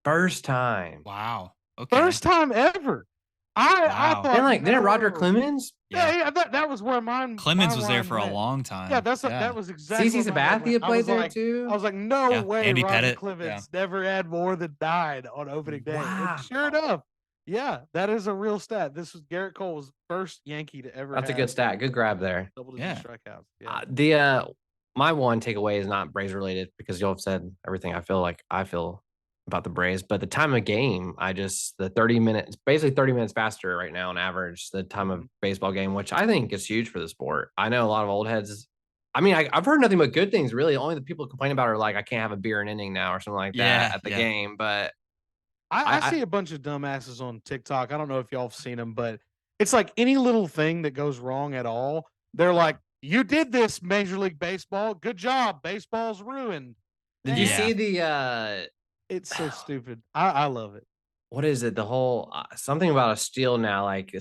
First time. Wow. Okay. First time ever. I Wow. thought, And didn't Roger no. Clemens? Yeah, that was where mine. Clemens my was there line for a went. long time. Yeah, that was exactly. CC where my head Sabathia went. I played was there like- too. I was like, no Yeah, way, Andy Roger Pettit, Clemens yeah. never had more than 9 on opening day. Wow. And sure enough, yeah, that is a real stat. This was Garrett Cole's first Yankee to ever. That's a have good stat. Good grab there. Double-digit Yeah. strikeouts. Yeah. My one takeaway is not Braves related, because y'all have said everything I feel about the Braves, but the time of game, the 30 minutes, basically 30 minutes faster right now on average, the time of baseball game, which I think is huge for the sport. I know a lot of old heads. I mean, I've heard nothing but good things, really. Only the people complain about are like, I can't have a beer an inning now or something like that at the game. But I see a bunch of dumbasses on TikTok. I don't know if y'all have seen them, but it's like any little thing that goes wrong at all, they're like, "You did this, Major League Baseball. Good job. Baseball's ruined." did you see the It's so stupid. I love it. what is it? The whole something about a steal now, like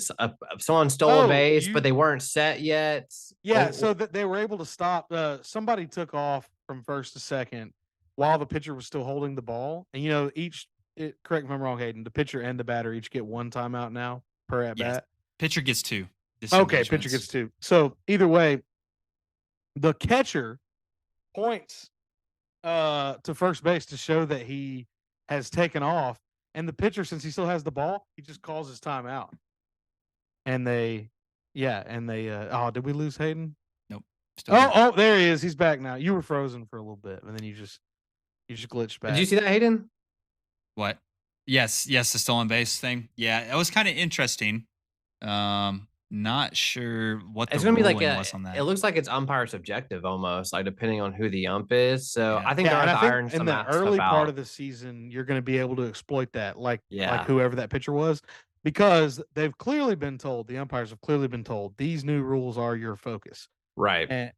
someone stole a base, but they weren't set yet. Yeah, so that they were able to stop. Somebody took off from first to second while the pitcher was still holding the ball, and correct me if I'm wrong, Hayden. The pitcher and the batter each get one timeout now per at bat. Pitcher gets 2. Okay, pitcher gets 2. So either way, the catcher points to first base to show that he has taken off, and the pitcher, since he still has the ball, he just calls his timeout. And did we lose Hayden? Nope. There he is. He's back now. You were frozen for a little bit, and then you just glitched back. Did you see that, Hayden? What? Yes, the stolen base thing. Yeah, it was kind of interesting. Not sure what the ruling was on that. It looks like it's umpire subjective almost, like depending on who the ump is. So I think they're going to iron some in the early part of the season, you're going to be able to exploit that, like whoever that pitcher was, because they've clearly been told, the umpires have clearly been told, these new rules are your focus, right? And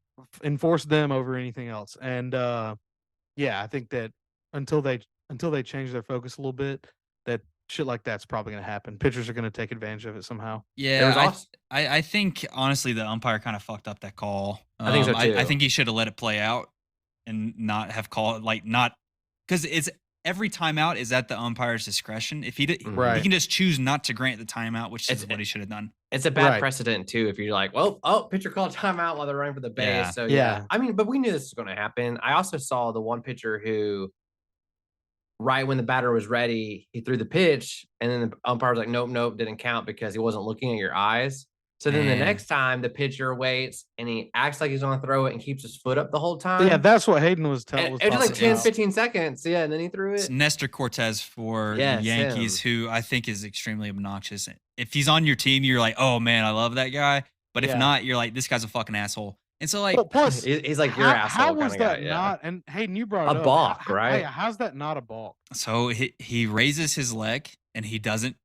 enforce them over anything else. And I think that until they change their focus a little bit, that shit like that's probably going to happen. Pitchers are going to take advantage of it somehow. Yeah, I think honestly the umpire kind of fucked up that call. I think so too. I think he should have let it play out and not have called because it's every timeout is at the umpire's discretion. If he can just choose not to grant the timeout, which is what he should have done. It's a bad precedent too. If you're like, pitcher called timeout while they're running for the base. Yeah. So I mean, but we knew this was going to happen. I also saw the one pitcher who, right when the batter was ready, he threw the pitch, and then the umpire was like, nope, didn't count because he wasn't looking at your eyes. So then the next time the pitcher waits and he acts like he's going to throw it and keeps his foot up the whole time. Yeah, that's what Hayden was telling. It was like 10, 15 seconds. Yeah, and then he threw it. It's Nestor Cortez for the Yankees, who I think is extremely obnoxious. If he's on your team, you're like, oh man, I love that guy. But if not, you're like, this guy's a fucking asshole. And so, like, plus, he's like your asshole. How was that not? And Hayden, you brought it up. A balk, right? How's that not a balk? So he raises his leg and he doesn't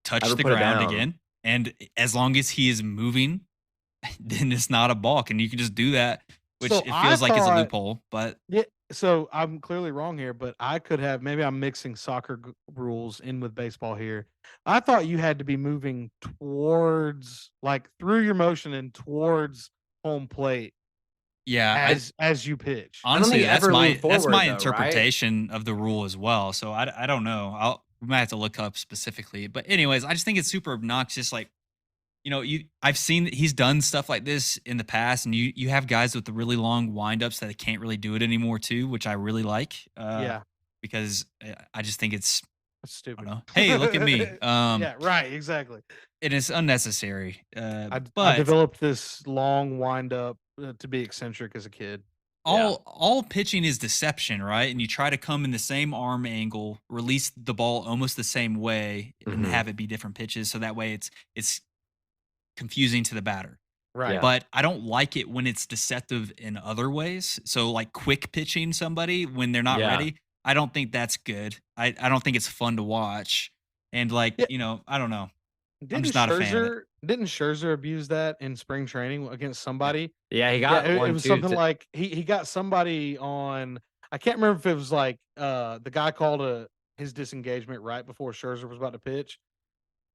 touch the ground again. And as long as he is moving, then it's not a balk, and you can just do that, which it feels like is a loophole. But so I'm clearly wrong here, but I could have, maybe I'm mixing soccer rules in with baseball here. I thought you had to be moving towards, like, through your motion and towards home plate. Yeah, as you pitch. Honestly, that's my interpretation of the rule as well. So I don't know. We might have to look up specifically. But anyways, I just think it's super obnoxious. Like, I've seen that he's done stuff like this in the past, and you have guys with the really long windups that can't really do it anymore too, which I really like. Because I just think it's stupid. I don't know. Hey, look at me. Yeah, right, exactly. And it's unnecessary. I developed this long windup to be eccentric as a kid. All pitching is deception, right? And you try to come in the same arm angle, release the ball almost the same way, and have it be different pitches, so that way it's confusing to the batter. Right. Yeah. But I don't like it when it's deceptive in other ways. So like quick pitching somebody when they're not ready, I don't think that's good. I don't think it's fun to watch. And I don't know. I'm just not a fan of it. Didn't Scherzer abuse that in spring training against somebody? Yeah, he got one. It was something like he got somebody on. I can't remember if it was like the guy called his disengagement right before Scherzer was about to pitch,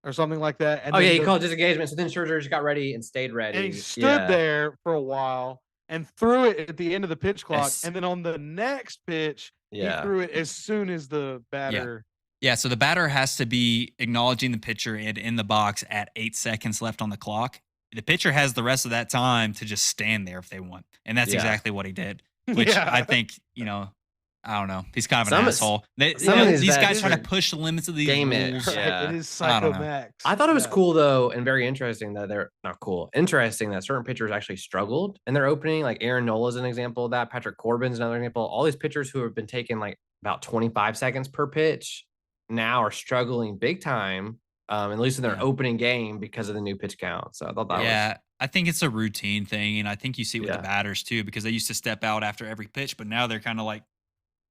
or something like that. And he called disengagement. So then Scherzer just got ready and stayed ready. And he stood there for a while and threw it at the end of the pitch clock. And then on the next pitch, he threw it as soon as the batter. Yeah, so the batter has to be acknowledging the pitcher and in the box at 8 seconds left on the clock. The pitcher has the rest of that time to just stand there if they want. And that's exactly what he did, which I think, I don't know. He's kind of an asshole. These guys try to push the limits of these rules. It is Psycho Max. I thought it was cool, though, and very interesting that they're not cool. Interesting that certain pitchers actually struggled in their opening. Like Aaron Nola's an example of that. Patrick Corbin's another example. All these pitchers who have been taking like about 25 seconds per pitch now are struggling big time, at least in their opening game because of the new pitch count. So I thought that was I think it's a routine thing, and I think you see it with the Yeah. batters too, because they used to step out after every pitch, but now they're kind of like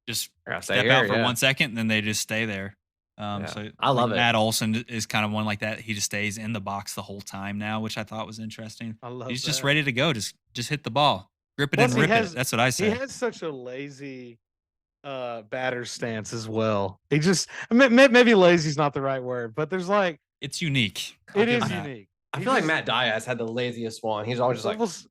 just gotta stay step here, out for yeah. 1 second, and then they just stay there. Yeah. So I love it. Matt Olson is kind of one like that. He just stays in the box the whole time now, which I thought was interesting. I love He's just that. ready to go. Just hit the ball, grip it Plus, and he rip has- it. That's what I He say. has such a lazy batter stance as well. He just maybe lazy is not the right word, but there's like It's unique. it is that. unique. I He feel like just- Matt Diaz had the laziest one. He's always it's just like almost-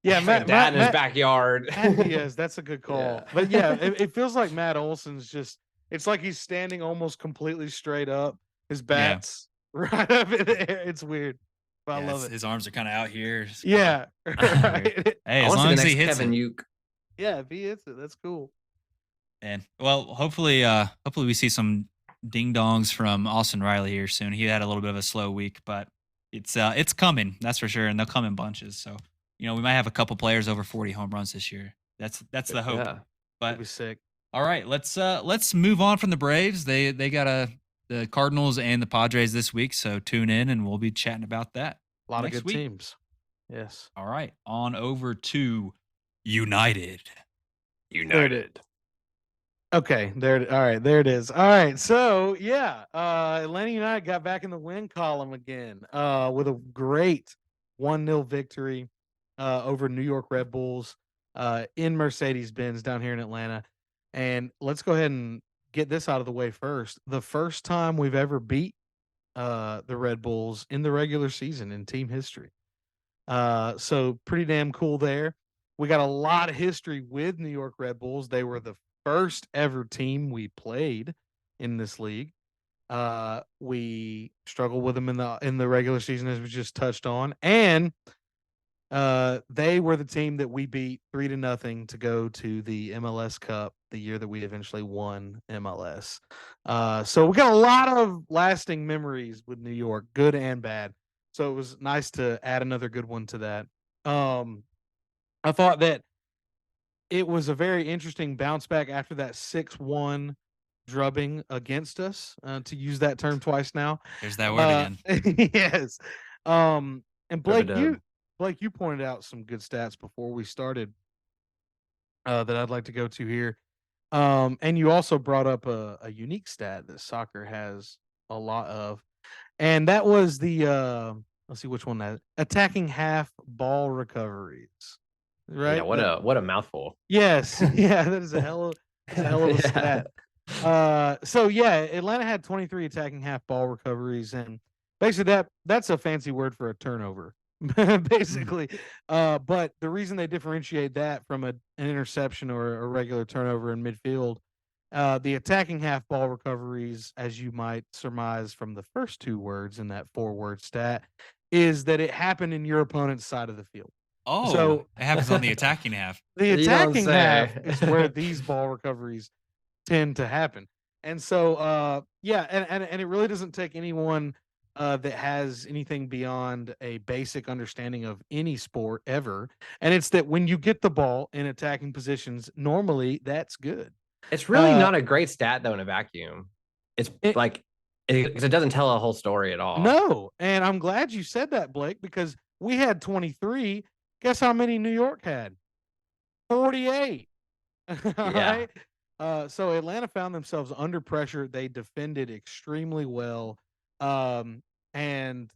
yeah, Matt in his backyard. Matt Diaz, that's a good call. Yeah. But yeah, it feels like Matt Olson's just. It's like he's standing almost completely straight up. His bat's right up in the air. It's weird, but I love it. His arms are kind of out here. It's Yeah, weird. right. Hey, I as wanna see long the as he next hits Kevin it. Uke. Yeah, if he hits it, that's cool. And well, hopefully we see some ding dongs from Austin Riley here soon. He had a little bit of a slow week, but it's coming, that's for sure, and they'll come in bunches. So we might have a couple players over 40 home runs this year. That's the hope. Yeah. But That'd be sick. all right, let's move on from the Braves. They got the Cardinals and the Padres this week, so tune in and we'll be chatting about that. A lot next of good week. teams. Yes. All right, on over to United. United. Okay, there. All right, there it is. All right, so yeah, Atlanta United got back in the win column again, with a great 1-0 victory, over New York Red Bulls, in Mercedes-Benz down here in Atlanta. And let's go ahead and get this out of the way first. The first time we've ever beat the Red Bulls in the regular season in team history. So pretty damn cool there. We got a lot of history with New York Red Bulls. They were the first ever team we played in this league. We struggled with them in the regular season, as we just touched on, and they were the team that we beat 3-0 to go to the MLS Cup the year that we eventually won MLS. So we got a lot of lasting memories with New York, good and bad. So it was nice to add another good one to that. I thought that it was a very interesting bounce back after that 6-1 drubbing against us, to use that term twice now. There's that word again. Yes. And Blake, Rub-a-dub. you pointed out some good stats before we started, that I'd like to go to here. And you also brought up a unique stat that soccer has a lot of, and that was the let's see which one that attacking half ball recoveries. Right? Yeah, what a mouthful. Yes. Yeah, that is a hell of a stat. So yeah, Atlanta had 23 attacking half ball recoveries, and basically that's a fancy word for a turnover. Basically. But the reason they differentiate that from an interception or a regular turnover in midfield, the attacking half ball recoveries, as you might surmise from the first two words in that 4-word stat, is that it happened in your opponent's side of the field. Oh, So- it happens on the attacking half. The You don't attacking say. half is where these ball recoveries tend to happen. And so, yeah, and it really doesn't take anyone that has anything beyond a basic understanding of any sport ever. And it's that when you get the ball in attacking positions, normally that's good. It's really not a great stat though in a vacuum. It's because it doesn't tell a whole story at all. No, and I'm glad you said that, Blake, because we had 23. Guess how many New York had? 48. All Yeah. right. So Atlanta found themselves under pressure. They defended extremely well. And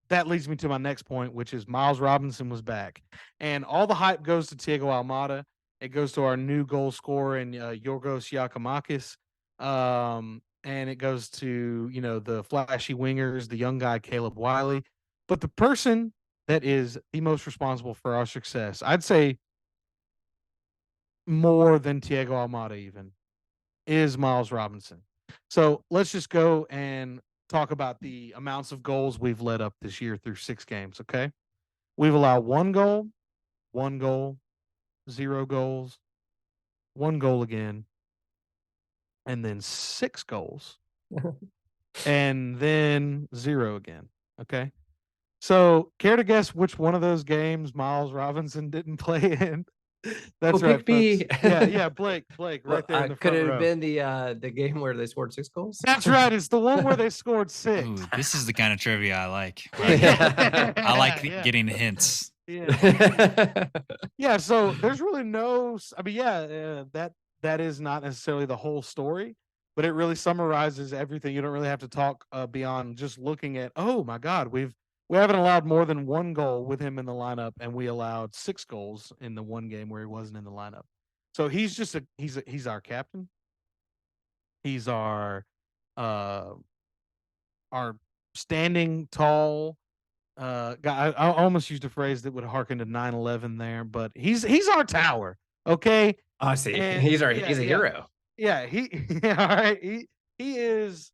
that leads me to my next point, which is Miles Robinson was back. And all the hype goes to Thiago Almada. It goes to our new goal scorer in Yorgos Yakimakis. And it goes to, the flashy wingers, the young guy, Caleb Wiley. But the person that is the most responsible for our success, I'd say more than Thiago Almada even, is Miles Robinson. So let's just go and talk about the amounts of goals we've led up this year through 6 games, okay? We've allowed 1 goal, 0 goals, 1 goal again, and then 6 goals, and then 0 again, okay? So care to guess which one of those games Miles Robinson didn't play in? That's Who right, picked me? folks. Yeah, Blake, right there in the Could front it row. have been the game where they scored 6 goals? That's right. It's the one where they scored 6. Ooh, this is the kind of trivia I like. Yeah. I like Yeah. getting hints. Yeah, so there's really I mean, that is not necessarily the whole story, but it really summarizes everything. You don't really have to talk beyond just looking at, oh my God, we haven't allowed more than 1 goal with him in the lineup, and we allowed 6 goals in the one game where he wasn't in the lineup. So he's just he's our captain. He's uh our standing tall guy. I almost used a phrase that would harken to 9/11 there, but he's our tower. Okay. Oh, see, And he's a yeah, hero. yeah, all right. He is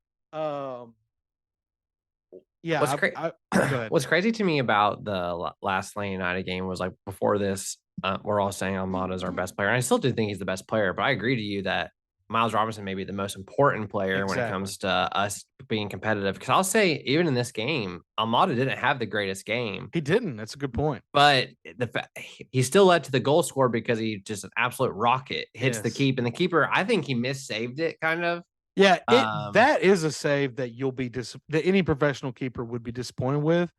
yeah. What's Go ahead. What's crazy to me about the last Atlanta United game was like before this, we're all saying Almada's our best player, and I still do think he's the best player. But I agree to you that Miles Robinson may be the most important player when it comes to us being competitive. Because I'll say, even in this game, Almada didn't have the greatest game, He didn't. That's a good point. but he still led to the goal score because he just an absolute rocket hits the Yes. keep, and the keeper, I think he missaved it kind of. Yeah, that is a save that you'll be that any professional keeper would be disappointed with.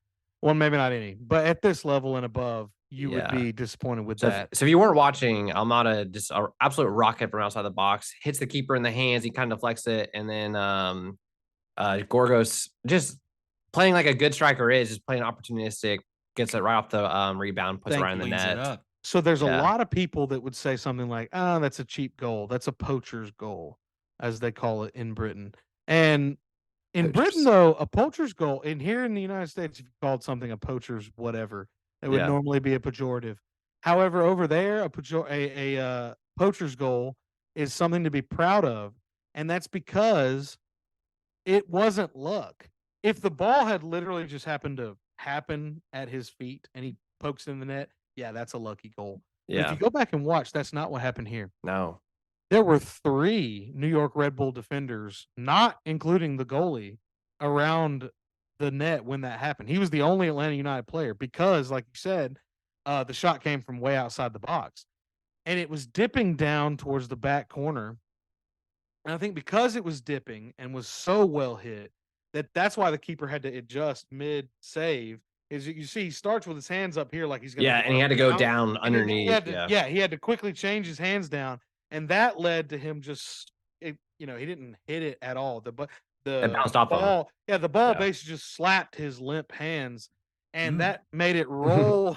Well, maybe not any, but at this level and above, you would Yeah. be disappointed with So that. if you weren't watching, Almada just an absolute rocket from outside the box, hits the keeper in the hands. He kind of deflects it, and then Gorgos just playing like a good striker is, just playing opportunistic, gets it right off the rebound, puts it right in the Cleans it net. up. So there's a Yeah. lot of people that would say something like, "Oh, that's a cheap goal. That's a poacher's goal," as they call it in Britain. And in Britain, Poachers. though, a poacher's goal, and here in the United States, if you called something a poacher's whatever, it would Yeah. normally be a pejorative. However, over there, a poacher's goal is something to be proud of, and that's because it wasn't luck. If the ball had literally just happened to happen at his feet and he pokes in the net, yeah, that's a lucky goal. But if Yeah. you go back and watch, that's not what happened here. No. There were 3 New York Red Bull defenders, not including the goalie, around the net when that happened. He was the only Atlanta United player because, like you said, the shot came from way outside the box. And it was dipping down towards the back corner. And I think because it was dipping and was so well hit, that's why the keeper had to adjust mid save. Is you see, he starts with his hands up here like he's going Yeah, and he had to go down and then he underneath. had to, he had to quickly change his hands down, and that led to him just, he didn't hit it at all. It bounced off him. ball, the ball Yeah. basically just slapped his limp hands, and Mm. that made it roll.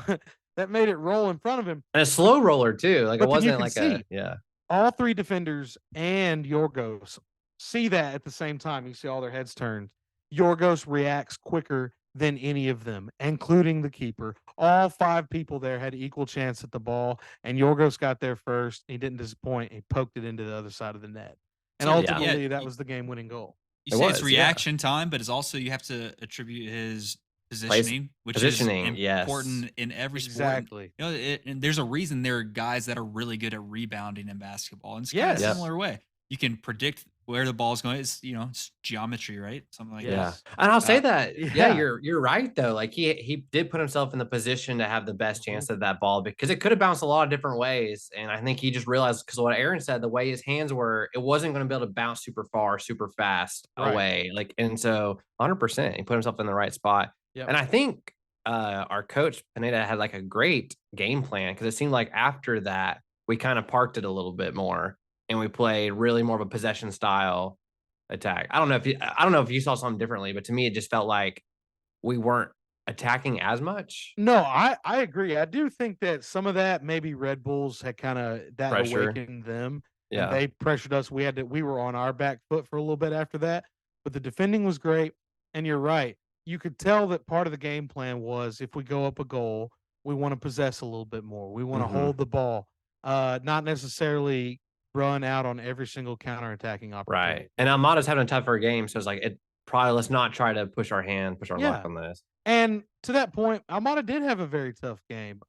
That made it roll in front of him. And a slow roller too. Like, But it then you wasn't can like see, yeah. all 3 defenders and Yorgos see that at the same time. You see all their heads turned. Yorgos reacts quicker than any of them, including the keeper. All 5 people there had equal chance at the ball, and Yorgos got there first. He didn't disappoint. He poked it into the other side of the net. And So, ultimately, that was the game-winning goal. You say it's reaction time, but it's also you have to attribute his positioning, which is important in every sport. Exactly. And there's a reason there are guys that are really good at rebounding in basketball. And it's kind of a similar way. You can predict where the ball's going. It's it's geometry, right? Something like that. Yeah. And I'll say that, you're right though. Like he did put himself in the position to have the best chance at that ball because it could have bounced a lot of different ways. And I think he just realized, because what Aaron said, the way his hands were, it wasn't going to be able to bounce super far, super fast away. Like, and so 100%, he put himself in the right spot. Yep. And I think our coach Pineda had like a great game plan, because it seemed like after that we kind of parked it a little bit more and we played really more of a possession style attack. I don't know if you saw something differently, but to me it just felt like we weren't attacking as much. No, I agree. I do think that some of that maybe Red Bulls had kind of that awakened them. Yeah. And they pressured us. We were on our back foot for a little bit after that, but the defending was great. And you're right. You could tell that part of the game plan was, if we go up a goal, we want to possess a little bit more. We want to hold the ball, not necessarily run out on every single counterattacking opportunity. Right. And Almada's having a tougher game, so it's like, let's not try to push our luck on this. And to that point, Almada did have a very tough game.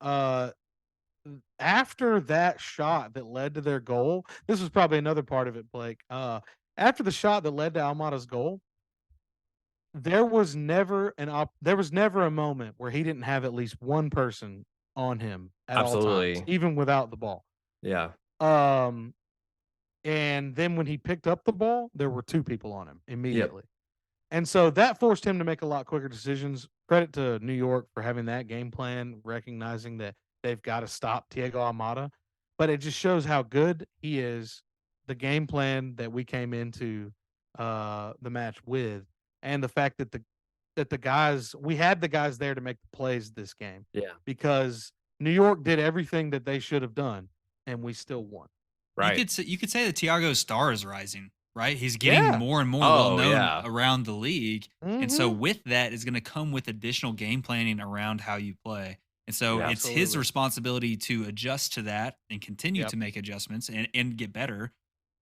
After that shot that led to their goal, this was probably another part of it, Blake. After the shot that led to Almada's goal, there was never a moment where he didn't have at least one person on him at all times, Absolutely. even without the ball. Yeah. And then when he picked up the ball, there were 2 people on him immediately. And so that forced him to make a lot quicker decisions. Credit to New York for having that game plan, recognizing that they've got to stop Thiago Almada. But it just shows how good he is, the game plan that we came into the match with, and the fact that the guys, we had the guys there to make the plays this game. Yeah. Because New York did everything that they should have done, and we still won. Right. You could say that Thiago's star is rising, right? He's getting more and more well known around the league. And so with that is going to come with additional game planning around how you play. And so it's his responsibility to adjust to that and continue to make adjustments and get better.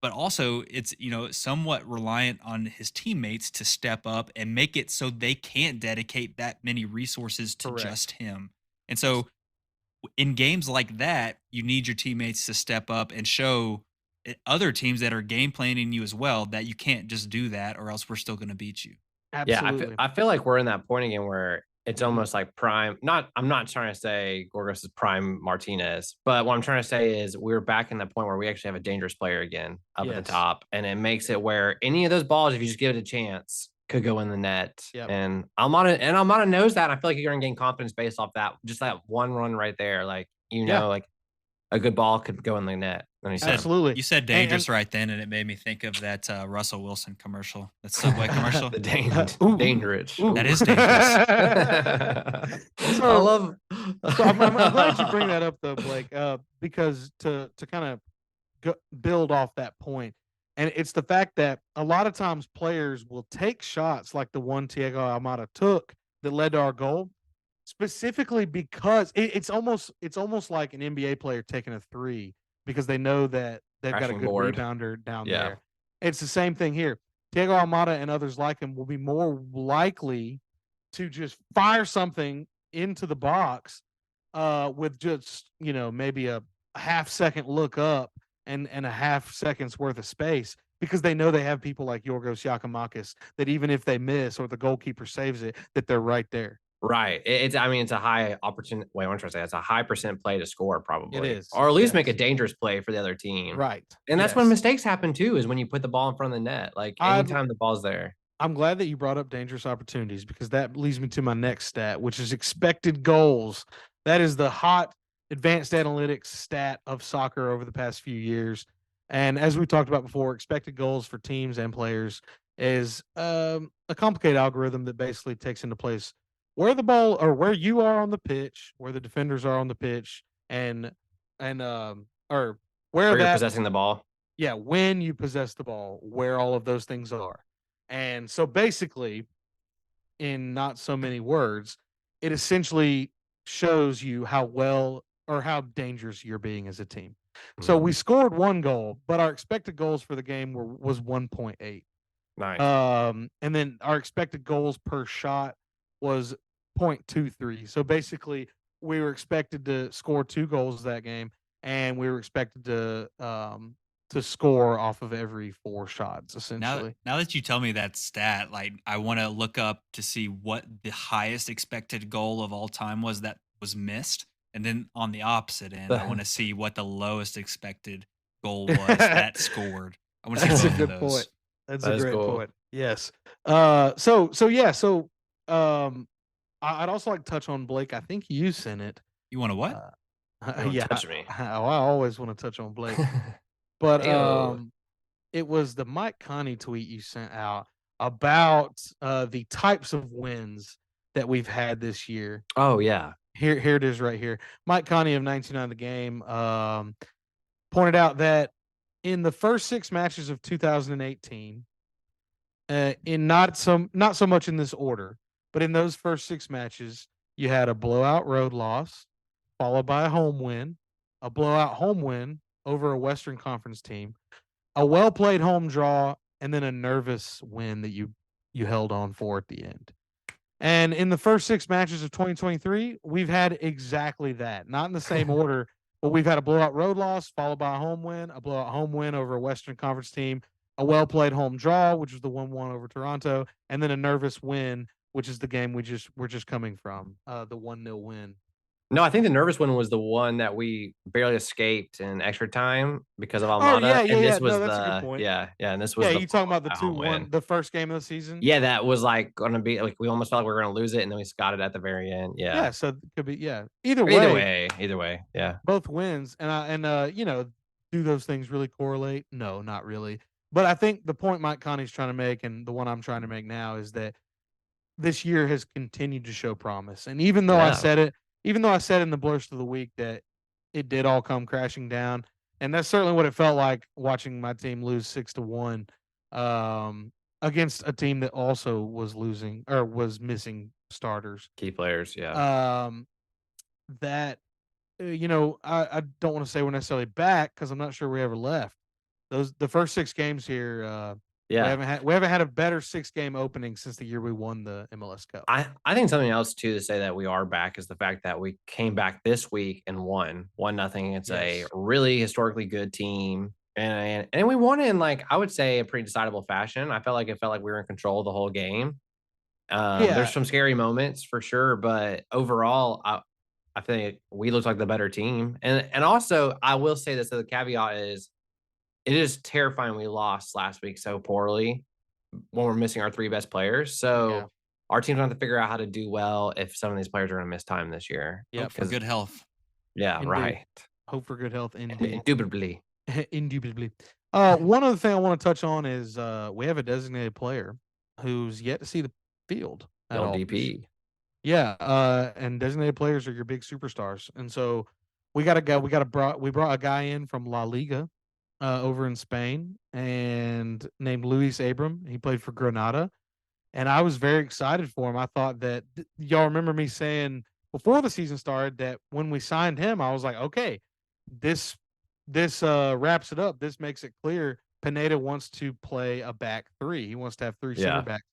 But also it's, somewhat reliant on his teammates to step up and make it so they can't dedicate that many resources to just him. And so in games like that, you need your teammates to step up and show other teams that are game planning you as well that you can't just do that, or else we're still going to beat you. Absolutely. Yeah, I feel like we're in that point again where it's almost like prime. I'm not trying to say Gorgos is prime Martinez, but what I'm trying to say is we're back in that point where we actually have a dangerous player again up at the top, and it makes it where any of those balls, if you just give it a chance, could go in the net. And Almada knows that. I feel like you're going to gain confidence based off that, just that one run right there. Like, like a good ball could go in the net. Absolutely. You said dangerous right then, and it made me think of that Russell Wilson commercial, that Subway commercial. The dangerous. That is dangerous. I'm glad you bring that up, though, Blake, because to kind of build off that point, and it's the fact that a lot of times players will take shots like the one Thiago Almada took that led to our goal, specifically because it's almost like an NBA player taking a 3 because they know that they've got a good rebounder down there. It's the same thing here. Thiago Almada and others like him will be more likely to just fire something into the box with just, maybe a half-second look up and a half second's worth of space, because they know they have people like Yorgos Yakimakis that even if they miss or the goalkeeper saves it, that they're right there. Right. It's a high opportunity. Wait, I'm trying to say it's a high % play to score, probably. It is. Or at least make a dangerous play for the other team. Right. And that's when mistakes happen too, is when you put the ball in front of the net. Like anytime the ball's there. I'm glad that you brought up dangerous opportunities, because that leads me to my next stat, which is expected goals. That is the hot advanced analytics stat of soccer over the past few years. And as we talked about before, expected goals for teams and players is a complicated algorithm that basically takes into place where the ball, or where you are on the pitch, where the defenders are on the pitch, or where you're possessing the ball. Yeah, when you possess the ball, where all of those things are. And so basically, in not so many words, it essentially shows you how well or how dangerous you're being as a team. So we scored 1 goal, but our expected goals for the game was 1.8. Nice. And then our expected goals per shot was 0.23. So basically, we were expected to score 2 goals that game, and we were expected to score off of every 4 shots, essentially. Now that you tell me that stat, like, I want to look up to see what the highest expected goal of all time was that was missed. And then on the opposite end, I want to see what the lowest expected goal was that scored. I want to see That's a both good of those. point. That's a great point. Yes. So I'd also like to touch on, Blake. I think you sent it. You want to what? Touch me. I always want to touch on Blake. But it was the Mike Connie tweet you sent out about the types of wins that we've had this year. Oh, yeah. Here it is right here. Mike Connie of 19 The Game pointed out that in the first 6 matches of 2018, in not so much in this order, but in those first 6 matches, you had a blowout road loss, followed by a home win, a blowout home win over a Western Conference team, a well-played home draw, and then a nervous win that you held on for at the end. And in the first 6 matches of 2023, we've had exactly that. Not in the same order, but we've had a blowout road loss, followed by a home win, a blowout home win over a Western Conference team, a well-played home draw, which was the 1-1 over Toronto, and then a nervous win, which is the game we're just coming from, the 1-0 win No, I think the nervous one was the one that we barely escaped in extra time because of Oh, Almada, yeah. and this No, was that's a good point. and this was Yeah, the you talking about the home win. 2-1, the first game of the season? Yeah, that was like gonna be like we almost felt like we were gonna lose it, and then we got it at the very end. Yeah, Yeah. so it could be Either Either way, yeah. both wins, do those things really correlate? No, not really. But I think the point Mike Connie's trying to make, and the one I'm trying to make now, is that this year has continued to show promise. And Yeah. even though I said in the Blursed of the week that it did all come crashing down, and that's certainly what it felt like watching my team lose 6-1 against a team that also was losing or was missing starters. Key players, yeah. That I don't want to say we're necessarily back because I'm not sure we ever left. The first 6 games here, we Yeah. haven't had a better 6-game opening since the year we won the MLS Cup. I think something else too to say that we are back is the fact that we came back this week and won 1-0 against a Yes. really historically good team. And we won it in like I would say a pretty decidable fashion. I felt like we were in control the whole game. Yeah. There's some scary moments for sure, but overall, I think we looked like the better team. And also, I will say this: so the caveat is, it is terrifying we lost last week so poorly when we're missing our 3 best players. So Yeah. our team's gonna have to figure out how to do well if some of these players are gonna miss time this year. Yep. Hope for good health. Yeah, Indeed. right. Hope for good health indeed. Indubitably. Indubitably. One other thing I want to touch on is we have a designated player who's yet to see the field at all. LDP. Yeah, and designated players are your big superstars, and so we brought a guy in from La Liga, over in Spain, and named Luis Abram. He played for Granada, and I was very excited for him. I thought that y'all remember me saying before the season started that when we signed him, I was like, okay, this wraps it up. This makes it clear Pineda wants to play a back three. He wants to have 3 center Yeah. backs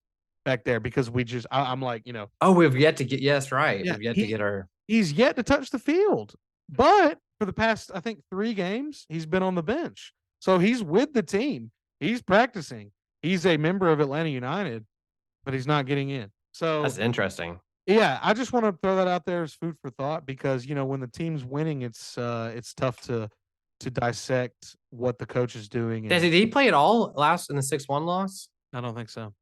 back there because I'm like, Oh, we've yet to get yes, right. Yeah, We've yet to get our he's yet to touch the field. But for the past, I think 3 games, he's been on the bench. So he's with the team. He's practicing. He's a member of Atlanta United, but he's not getting in. So that's interesting. yeah, I just want to throw that out there as food for thought because when the team's winning, it's tough to dissect what the coach is doing. Did he play at all last in the 6-1 loss? I don't think so.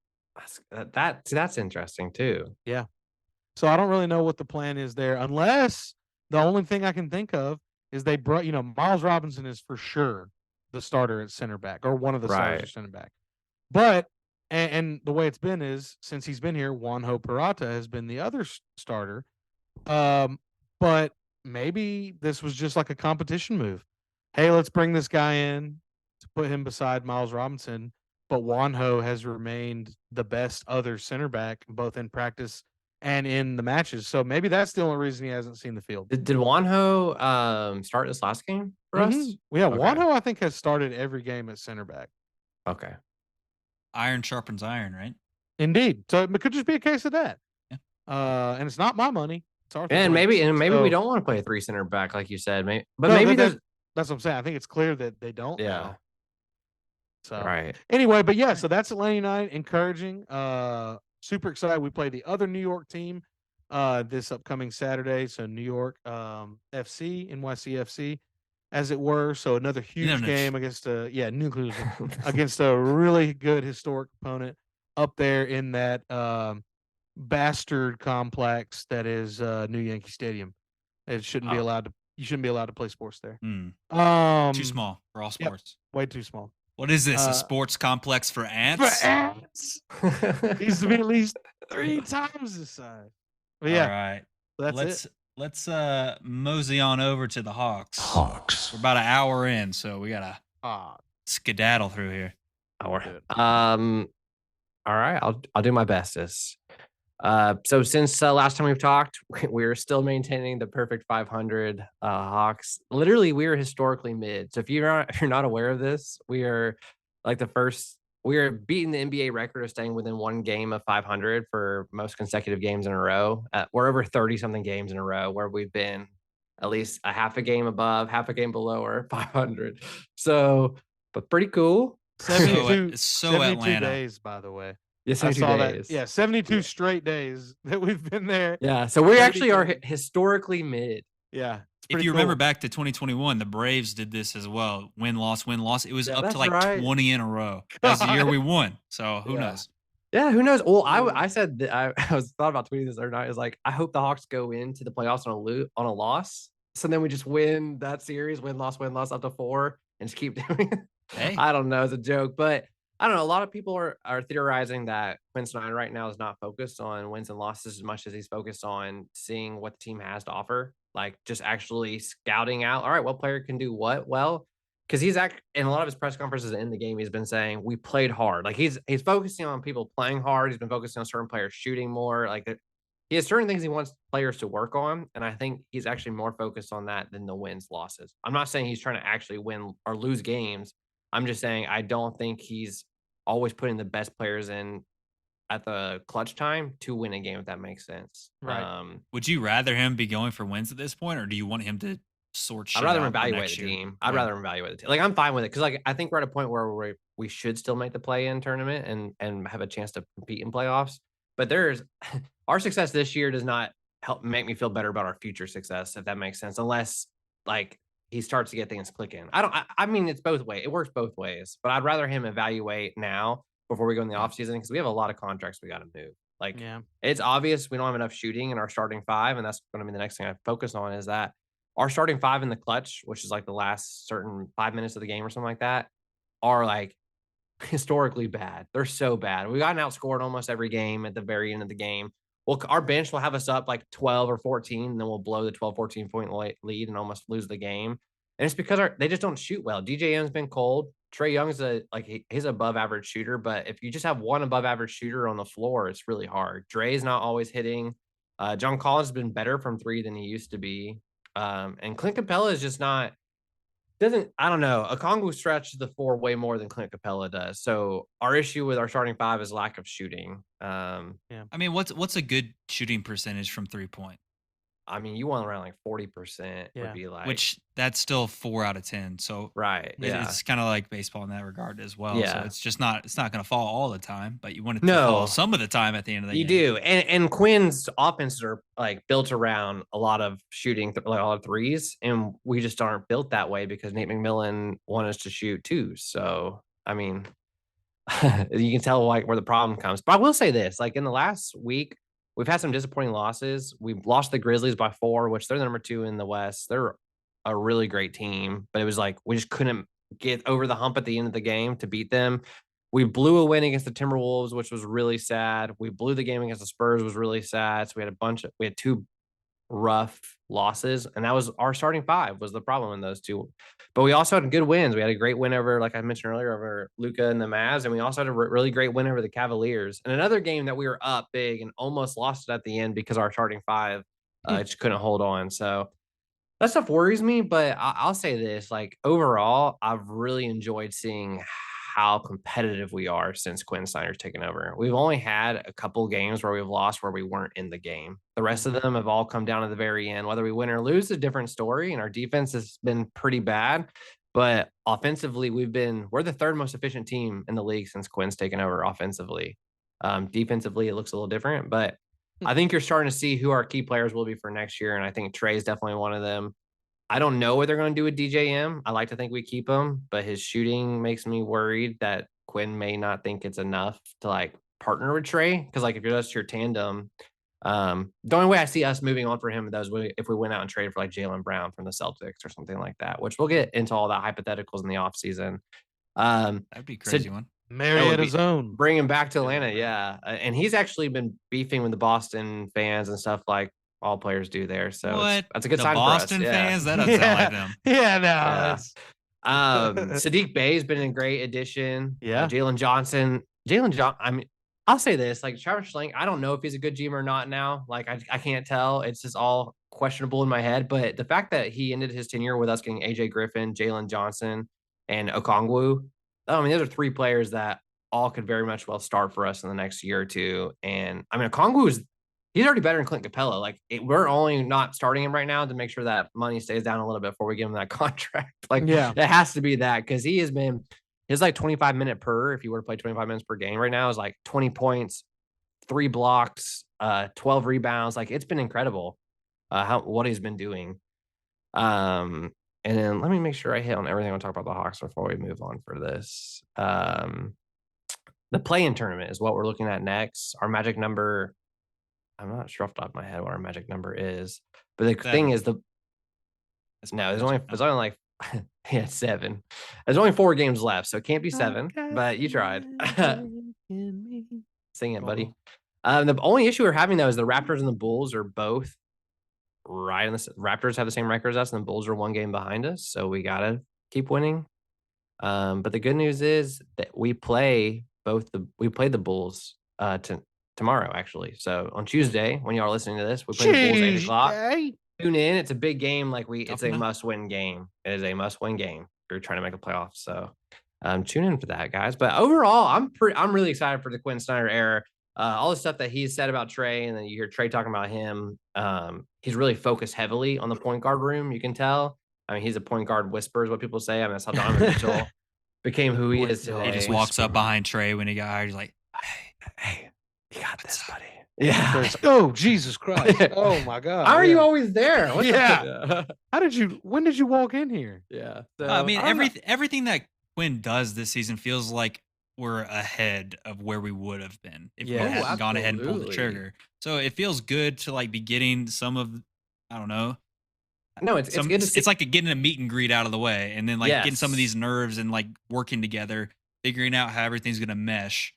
That's interesting too. Yeah. So I don't really know what the plan is there, unless the only thing I can think of is they brought, Miles Robinson is for sure the starter at center back or one of the starters Right. at center back. But and the way it's been is since he's been here, Juanjo Peralta has been the other starter. But maybe this was just like a competition move. Hey, let's bring this guy in to put him beside Miles Robinson. But Juanjo has remained the best other center back, both in practice and in the matches. So maybe that's the only reason he hasn't seen the field. Did Juanjo start this last game for us? Yeah, Okay. Juanjo, I think, has started every game at center back. Okay. Iron sharpens iron, right? Indeed. So it could just be a case of that. Yeah. And it's not my money. It's Arthur And Blake's. maybe So- we don't want to play a 3 center back like you said. Maybe, but No, maybe that's what I'm saying. I think it's clear that they don't. Yeah. now. So right. anyway, but yeah, so that's Atlanta United, encouraging. Super excited. We play the other New York team this upcoming Saturday. So New York FC, NYCFC, as it were. So another huge game against against a really good historic opponent up there in that bastard complex that is New Yankee Stadium. It shouldn't be allowed to. You shouldn't be allowed to play sports there. Too small for all sports. Way too small. What is this? A sports complex for ants? For ants. Needs to be at least 3 times the size. But yeah, all right. that's Let's mosey on over to the Hawks. Hawks. We're about an hour in, so we gotta skedaddle through here. All right, I'll do my bestest. So since last time we've talked, we're still maintaining the perfect 500 Hawks. Literally, we are historically mid. So if you're not aware of this, we are like we are beating the NBA record of staying within 1 game of 500 for most consecutive games in a row. We're over 30-something games in a row where we've been at least a half a game above, half a game below, or 500. So, but pretty cool. 72 72 Atlanta days, by the way. Yeah, I 72 saw days. that. Yeah, 72 straight days that we've been there. Yeah, so we 30 actually are games. historically mid. Yeah, it's If pretty you remember cool. back to 2021, the Braves did this as well. Win, loss, win, loss. It was Yeah, up that's to like right. 20 in a row. That was the year God. we won. So who Yeah. knows? Yeah, who knows? Well, Ooh. I said that I was thought about tweeting this the other night. Is like, I hope the Hawks go into the playoffs on a loss. So then we just win that series, win, loss up to 4, and just keep doing it. Hey. I don't know, it's a joke, but I don't know. A lot of people are theorizing that Quinn Snyder right now is not focused on wins and losses as much as he's focused on seeing what the team has to offer. Like just actually scouting out, all right, what player can do what well. Because in a lot of his press conferences in the game, he's been saying we played hard. Like he's focusing on people playing hard. He's been focusing on certain players shooting more. Like he has certain things he wants players to work on, and I think he's actually more focused on that than the wins losses. I'm not saying he's trying to actually win or lose games. I'm just saying I don't think he's always putting the best players in at the clutch time to win a game, if that makes sense. Right. Would you rather him be going for wins at this point, or do you want him to sort shit I'd rather out for evaluate next the year? team. I'd Yeah. rather evaluate the team. Like I'm fine with it because like I think we're at a point where we should still make the play-in tournament and have a chance to compete in playoffs. But there's our success this year does not help make me feel better about our future success, if that makes sense. Unless like he starts to get things clicking. I mean it's both ways. It works both ways. But I'd rather him evaluate now before we go in the Yeah. offseason because we have a lot of contracts we got to move. Like Yeah. it's obvious we don't have enough shooting in our starting 5, and that's going to be the next thing I focus on is that our starting 5 in the clutch, which is like the last certain 5 minutes of the game or something like that, are like historically bad. They're so bad. We've gotten outscored almost every game at the very end of the game. Well, our bench will have us up like 12 or 14, and then we'll blow the 12, 14 point lead and almost lose the game. And it's because they just don't shoot well. DJM's been cold. Trae Young's he's above average shooter, but if you just have one above average shooter on the floor, it's really hard. Dre's not always hitting. John Collins has been better from 3 than he used to be. And Clint Capella is just not I don't know. Okongwu stretches the 4 way more than Clint Capella does. So our issue with our starting 5 is lack of shooting. I mean, what's a good shooting percentage from 3-point? I mean, you want around like 40% Yeah. would be like Which that's still 4 out of 10. So right. Yeah. it's kind of like baseball in that regard as well. Yeah. So it's not going to fall all the time, but you want it to No. fall some of the time at the end of the You game. do. And Quinn's offenses are like built around a lot of shooting, like a lot of threes. And we just aren't built that way because Nate McMillan wanted us to shoot too. So, I mean, you can tell like where the problem comes. But I will say this, like in the last week, we've had some disappointing losses. We've lost the Grizzlies by 4, which they're the number 2 in the West. They're a really great team, but it was like we just couldn't get over the hump at the end of the game to beat them. We blew a win against the Timberwolves, which was really sad. We blew the game against the Spurs, was really sad. So we had 2 rough losses, and that was our starting 5 was the problem in those 2. But we also had good wins. We had a great win over, like I mentioned earlier, over Luka and the Mavs, and we also had a really great win over the Cavaliers. And another game that we were up big and almost lost it at the end because our starting 5 just couldn't hold on. So that stuff worries me, but I'll say this, like overall, I've really enjoyed seeing how competitive we are since Quinn Snyder's taken over. We've only had a couple games where we've lost where we weren't in the game. The rest of them have all come down to the very end. Whether we win or lose is a different story, and our defense has been pretty bad. But offensively, we're the 3rd most efficient team in the league since Quinn's taken over offensively. Defensively, it looks a little different, but I think you're starting to see who our key players will be for next year, and I think Trey is definitely one of them. I don't know what they're going to do with DJM. I like to think we keep him, but his shooting makes me worried that Quinn may not think it's enough to like partner with Trey. Because like if you're just your tandem, the only way I see us moving on for him is if we went out and traded for like Jaylen Brown from the Celtics or something like that, which we'll get into all that hypotheticals in the offseason. That'd be a crazy one. Marietta Zone. Bring him back to Atlanta, yeah. And he's actually been beefing with the Boston fans and stuff like all players do there. So that's a good sign Boston for us. fans? That doesn't sound like them. Yeah, no. Sadiq Bey has been a great addition. Yeah. Jalen Johnson. I mean, I'll say this, like Travis Schlenk, I don't know if he's a good GM or not now. Like I can't tell. It's just all questionable in my head. But the fact that he ended his tenure with us getting AJ Griffin, Jalen Johnson, and Okongwu, I mean, those are 3 players that all could very much well start for us in the next year or 2. And I mean, he's already better than Clint Capella. Like we're only not starting him right now to make sure that money stays down a little bit before we give him that contract. Like it has to be that because he has been his like 25-minute per, if you were to play 25 minutes per game right now, is like 20 points, 3 blocks, 12 rebounds. Like it's been incredible what he's been doing. And then let me make sure I hit on everything I want to talk about the Hawks before we move on for this. The play-in tournament is what we're looking at next. Our magic number, I'm not sure off the top of my head what our magic number is, but the thing is there's only like yeah, 7. There's only 4 games left, so it can't be 7. But you tried. Sing it, buddy. The only issue we're having though is the Raptors and the Bulls are both right in the Raptors have the same record as us, and the Bulls are 1 game behind us, so we gotta keep winning. But the good news is that we play the Bulls tomorrow actually. So on Tuesday, when y'all are listening to this, we play the Bulls 8 o'clock. Tune in. It's a big game. It's a must-win game. It is a must-win game. You're trying to make a playoff. So tune in for that, guys. But overall, I'm really excited for the Quinn Snyder era. All the stuff that he's said about Trey, and then you hear Trey talking about him. He's really focused heavily on the point guard room. You can tell. I mean, he's a point guard whisperer, is what people say. I mean, that's how Donovan Mitchell became who he is today. He just walks up behind Trey when he got hired. He's like, hey, you got this, buddy. Yeah. Oh, Jesus Christ. Oh, my God. How are you always there? Yeah. When did you walk in here? Yeah. So, I mean, everything that Quinn does this season feels like we're ahead of where we would have been if we hadn't gone ahead and pulled the trigger. So it feels good to like be getting some of, I don't know. No, it's good to see. It's like getting a meet and greet out of the way, and then like getting some of these nerves and like working together, figuring out how everything's going to mesh.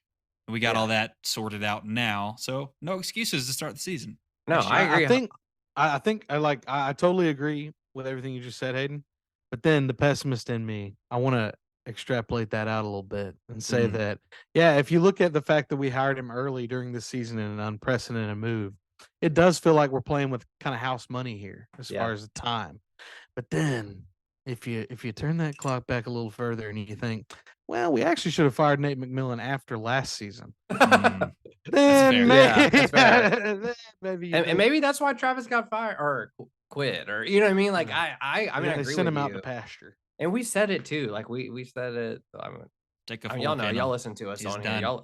We got all that sorted out now, so no excuses to start the season. No, I agree. I totally agree with everything you just said, Hayden. But then the pessimist in me, I want to extrapolate that out a little bit and say that, if you look at the fact that we hired him early during this season in an unprecedented move, it does feel like we're playing with kind of house money here as far as the time. But then if you turn that clock back a little further and you think, well, we actually should have fired Nate McMillan after last season. Then maybe, and maybe that's why Travis got fired or quit, or you know what I mean? Like I agree sent him with out you. to pasture. And we said it too. Like we said it. Y'all know, y'all listen to us on here.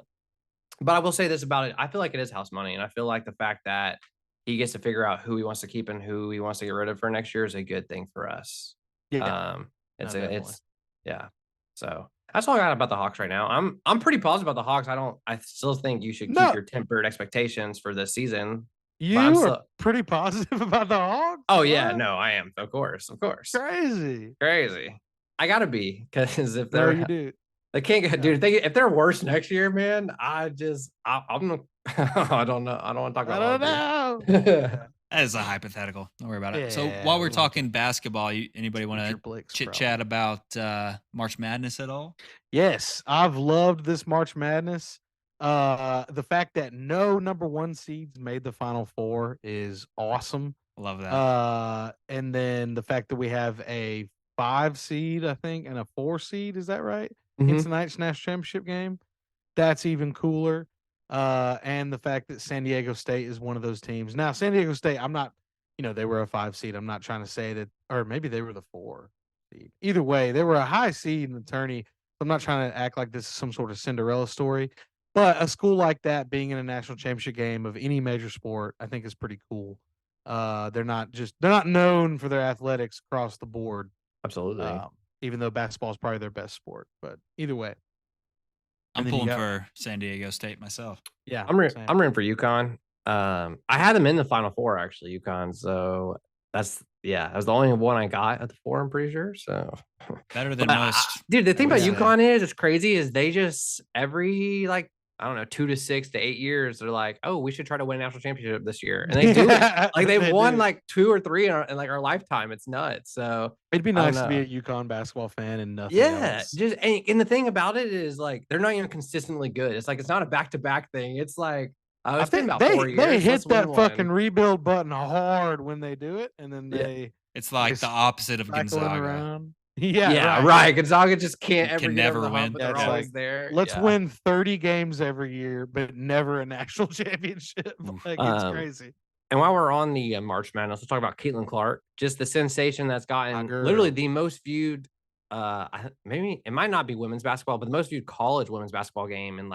But I will say this about it. I feel like it is house money, and I feel like the fact that he gets to figure out who he wants to keep and who he wants to get rid of for next year is a good thing for us. Yeah. So that's all I got about the Hawks right now. I'm pretty positive about the Hawks. I still think you should keep your tempered expectations for this season. You are pretty positive about the Hawks? Oh yeah, no, I am. Of course. Crazy. I gotta be, because if No, you do. they can't get, dude. If they're worse next year, man, I'm I don't know. I don't want to talk about. I don't know. That is a hypothetical. Don't worry about it. Yeah, So while we're talking basketball, anybody want to chit chat about March Madness at all? Yes, I've loved this March Madness. The fact that no number 1 seeds made the Final Four is awesome. Love that. And then the fact that we have a 5 seed, I think, and a 4 seed, is that right? In tonight's national championship game, that's even cooler. And the fact that San Diego State is one of those teams. Now, San Diego State, I'm not, they were a 5 seed. I'm not trying to say that, or maybe they were the 4 seed. Either way, they were a high seed in the tourney. I'm not trying to act like this is some sort of Cinderella story, but a school like that being in a national championship game of any major sport, I think is pretty cool. They're not known for their athletics across the board. Absolutely. Even though basketball is probably their best sport, but either way. I'm pulling for San Diego State myself. Yeah, I'm rooting for UConn. I had them in the Final Four actually, UConn. So that was the only one I got at the 4. I'm pretty sure. So better than most. Dude, the thing about UConn is crazy. Is they just every 2 to 6 to 8 years, they're like, oh, we should try to win a national championship this year, and they do it. Like they've won 2 or 3 in our lifetime. It's nuts. So it'd be nice to be a UConn basketball fan and nothing else. And the thing about it is they're not even consistently good. It's it's not a back-to-back thing. It's I think about 4 years. They hit that fucking rebuild button hard when they do it, and then it's like the opposite of Gonzaga. Around. Right. Gonzaga just can't never win. They're always there. Let's win 30 games every year, but never a national championship. It's crazy. And while we're on the March Madness, let's talk about Caitlin Clark. Just the sensation that's gotten literally the most viewed maybe it might not be women's basketball, but the most viewed college women's basketball game and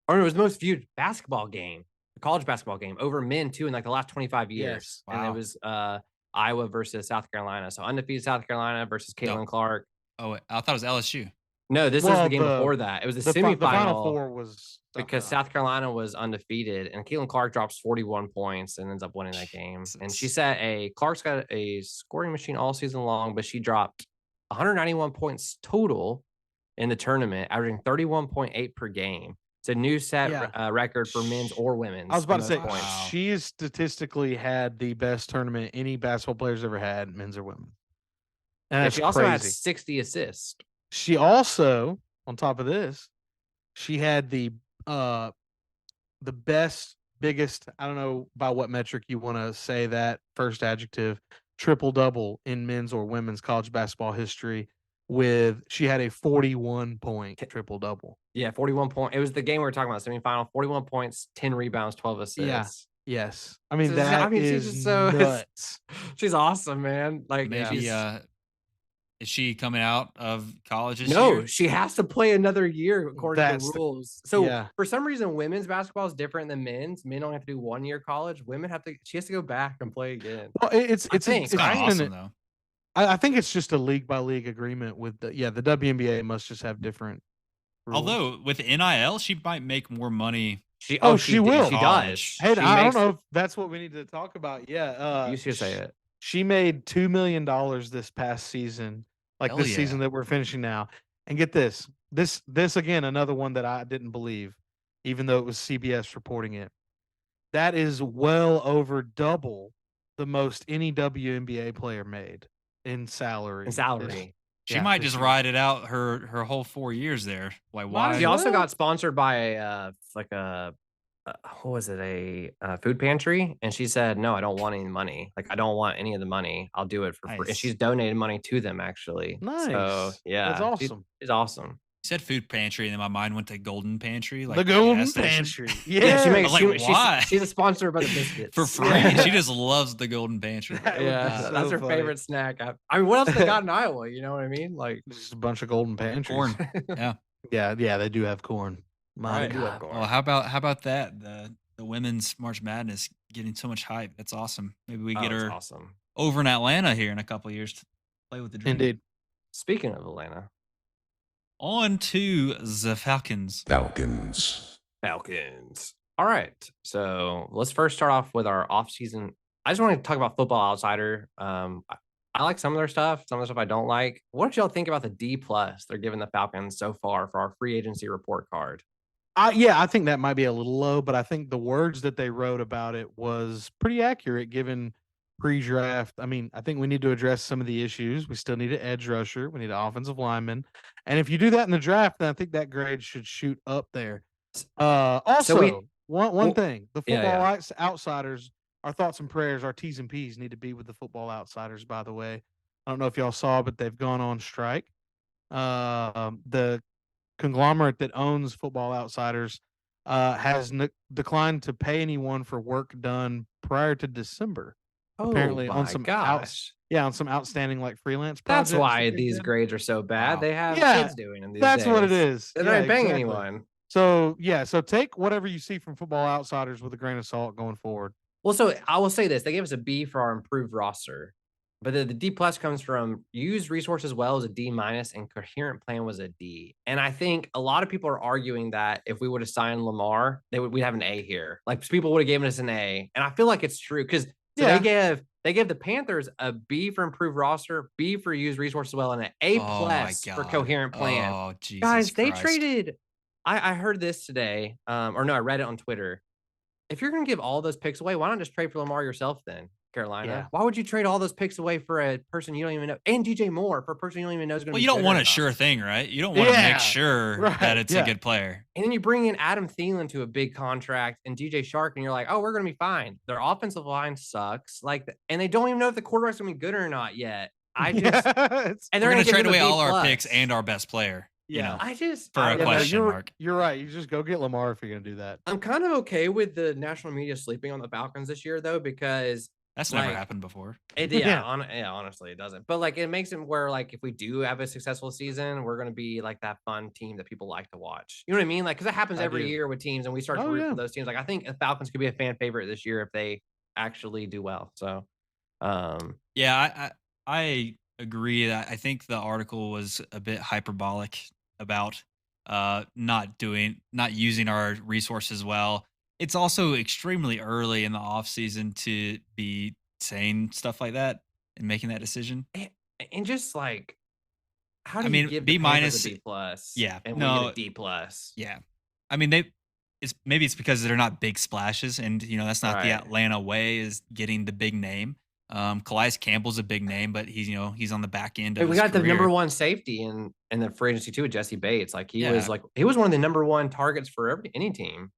or it was the most viewed basketball game, college basketball game over men too in like the last 25 years. Yes. And it Wow. was Iowa versus South Carolina. So undefeated South Carolina versus No. Caitlin Clark. Oh, wait, I thought it was LSU. No, this was Well, the game the- before that. It was a The semifinal Final Four was because South Carolina was undefeated, and Caitlin Clark drops 41 points and ends up winning that game. And she Jesus. Clark's got a scoring machine all season long, but she dropped 191 points total in the tournament, averaging 31.8 per game. It's a new set record for men's or women's. I was about to say, Wow. she has statistically had the best tournament any basketball player's ever had, men's or women. And that's she also crazy. had 60 assists. She also, on top of this, she had the best, biggest, I don't know by what metric you want to say that first adjective, triple double in men's or women's college basketball history. She had a 41 point triple double. Yeah, 41 points. It was the game we were talking about, semifinal. 41 points, 10 rebounds, 12 assists. Yeah. Yes. I mean, she's just so nuts. She's awesome, man. Maybe is she coming out of college this No, year? she has to play another year according to the rules. So yeah. for some reason, women's basketball is different than men's. Men don't have to do 1 year college. Women she has to go back and play again. Well, it's kind of awesome though. I think it's just a league by league agreement with the WNBA must just have different rules. Although with NIL, she might make more money. She will. She does. Hey, I don't know if that's what we need to talk about. Yeah. You should say it. She made $2 million this past season, like Hell this yeah. season that we're finishing now. And get this again, another one that I didn't believe, even though it was CBS reporting it. That is well over double the most any WNBA player made in salary. She might just ride it out her whole 4 years there. Why? She also got sponsored by what was it, a food pantry, and she said, no, I don't want any money. I don't want any of the money. I'll do it for free. And she's donated money to them, actually. Nice. So yeah, that's awesome. She's awesome. You said food pantry, and then my mind went to golden pantry. The golden pantry. Yeah, she makes. Why? She's a sponsor by the biscuits for free. She just loves the golden pantry. That's her favorite snack. I mean, what else they got in Iowa? You know what I mean? Just a bunch of golden pantries. Corn. Yeah. Yeah, they do have corn. Right. Well, how about that? The women's March Madness getting so much hype. That's awesome. Maybe we get her over in Atlanta here in a couple of years to play with the Dream. Indeed. Speaking of Atlanta, on to the Falcons. All right. So let's first start off with our offseason. I just want to talk about Football Outsider. I like some of their stuff. Some of the stuff I don't like. What did y'all think about the D+ they're giving the Falcons so far for our free agency report card? I think that might be a little low, but I think the words that they wrote about it was pretty accurate given pre-draft. I mean, I think we need to address some of the issues. We still need an edge rusher. We need an offensive lineman. And if you do that in the draft, then I think that grade should shoot up there. Also, one thing, the Football Outsiders, our thoughts and prayers, our T's and P's need to be with the Football Outsiders, by the way. I don't know if y'all saw, but they've gone on strike. The conglomerate that owns Football Outsiders has declined to pay anyone for work done prior to December. Apparently on some on some outstanding freelance projects. That's why these grades are so bad. Wow. They have kids doing them these days. That's what it is. They're not paying anyone. So take whatever you see from Football Outsiders with a grain of salt going forward. Well, so I will say this: they gave us a B for our improved roster, but the D+ comes from used resources well as a D-, and coherent plan was a D. And I think a lot of people are arguing that if we would have signed Lamar, we'd have an A here. People would have given us an A, and I feel like it's true because they gave the Panthers a B for improved roster, B for used resources well, and an A+ for coherent plan. Oh, Jesus guys, they Christ. traded. I heard this today, I read it on Twitter. If you're going to give all those picks away, why not just trade for Lamar yourself then, Carolina? Yeah. Why would you trade all those picks away for a person you don't even know, and DJ Moore for a person you don't even know is going to be Well, you don't want a sure thing, right? You don't want to make sure that it's a good player. And then you bring in Adam Thielen to a big contract and DJ Shark, and you're like, oh, we're going to be fine. Their offensive line sucks. And they don't even know if the quarterback's going to be good or not yet. And they're going to trade away all our picks and our best player. Yeah, for a question mark. You're right. You just go get Lamar if you're gonna do that. I'm kind of okay with the national media sleeping on the Falcons this year, though, because That's never Like, happened before. Yeah, honestly, it doesn't. But like, it makes it where like if we do have a successful season, we're gonna be like that fun team that people like to watch. You know what I mean? Like, because it happens I every do. year with teams, and we start to Oh root yeah. for those teams. Like, I think the Falcons could be a fan favorite this year if they actually do well. So, um, Yeah, I agree that I think the article was a bit hyperbolic about not using our resources well. It's also extremely early in the off season to be saying stuff like that and making that decision. and, and just like, how I do you mean, give the B Panthers a minus, B plus yeah, and we get a no, D plus? yeah. I mean, it's because they're not big splashes, and that's not the Right. Atlanta way is getting the big name. Calais Campbell's a big name, but he's on the back end Hey, of we his got the number career. one safety in the free agency too with Jesse Bates. Like Yeah, he was one of the number one targets for any team.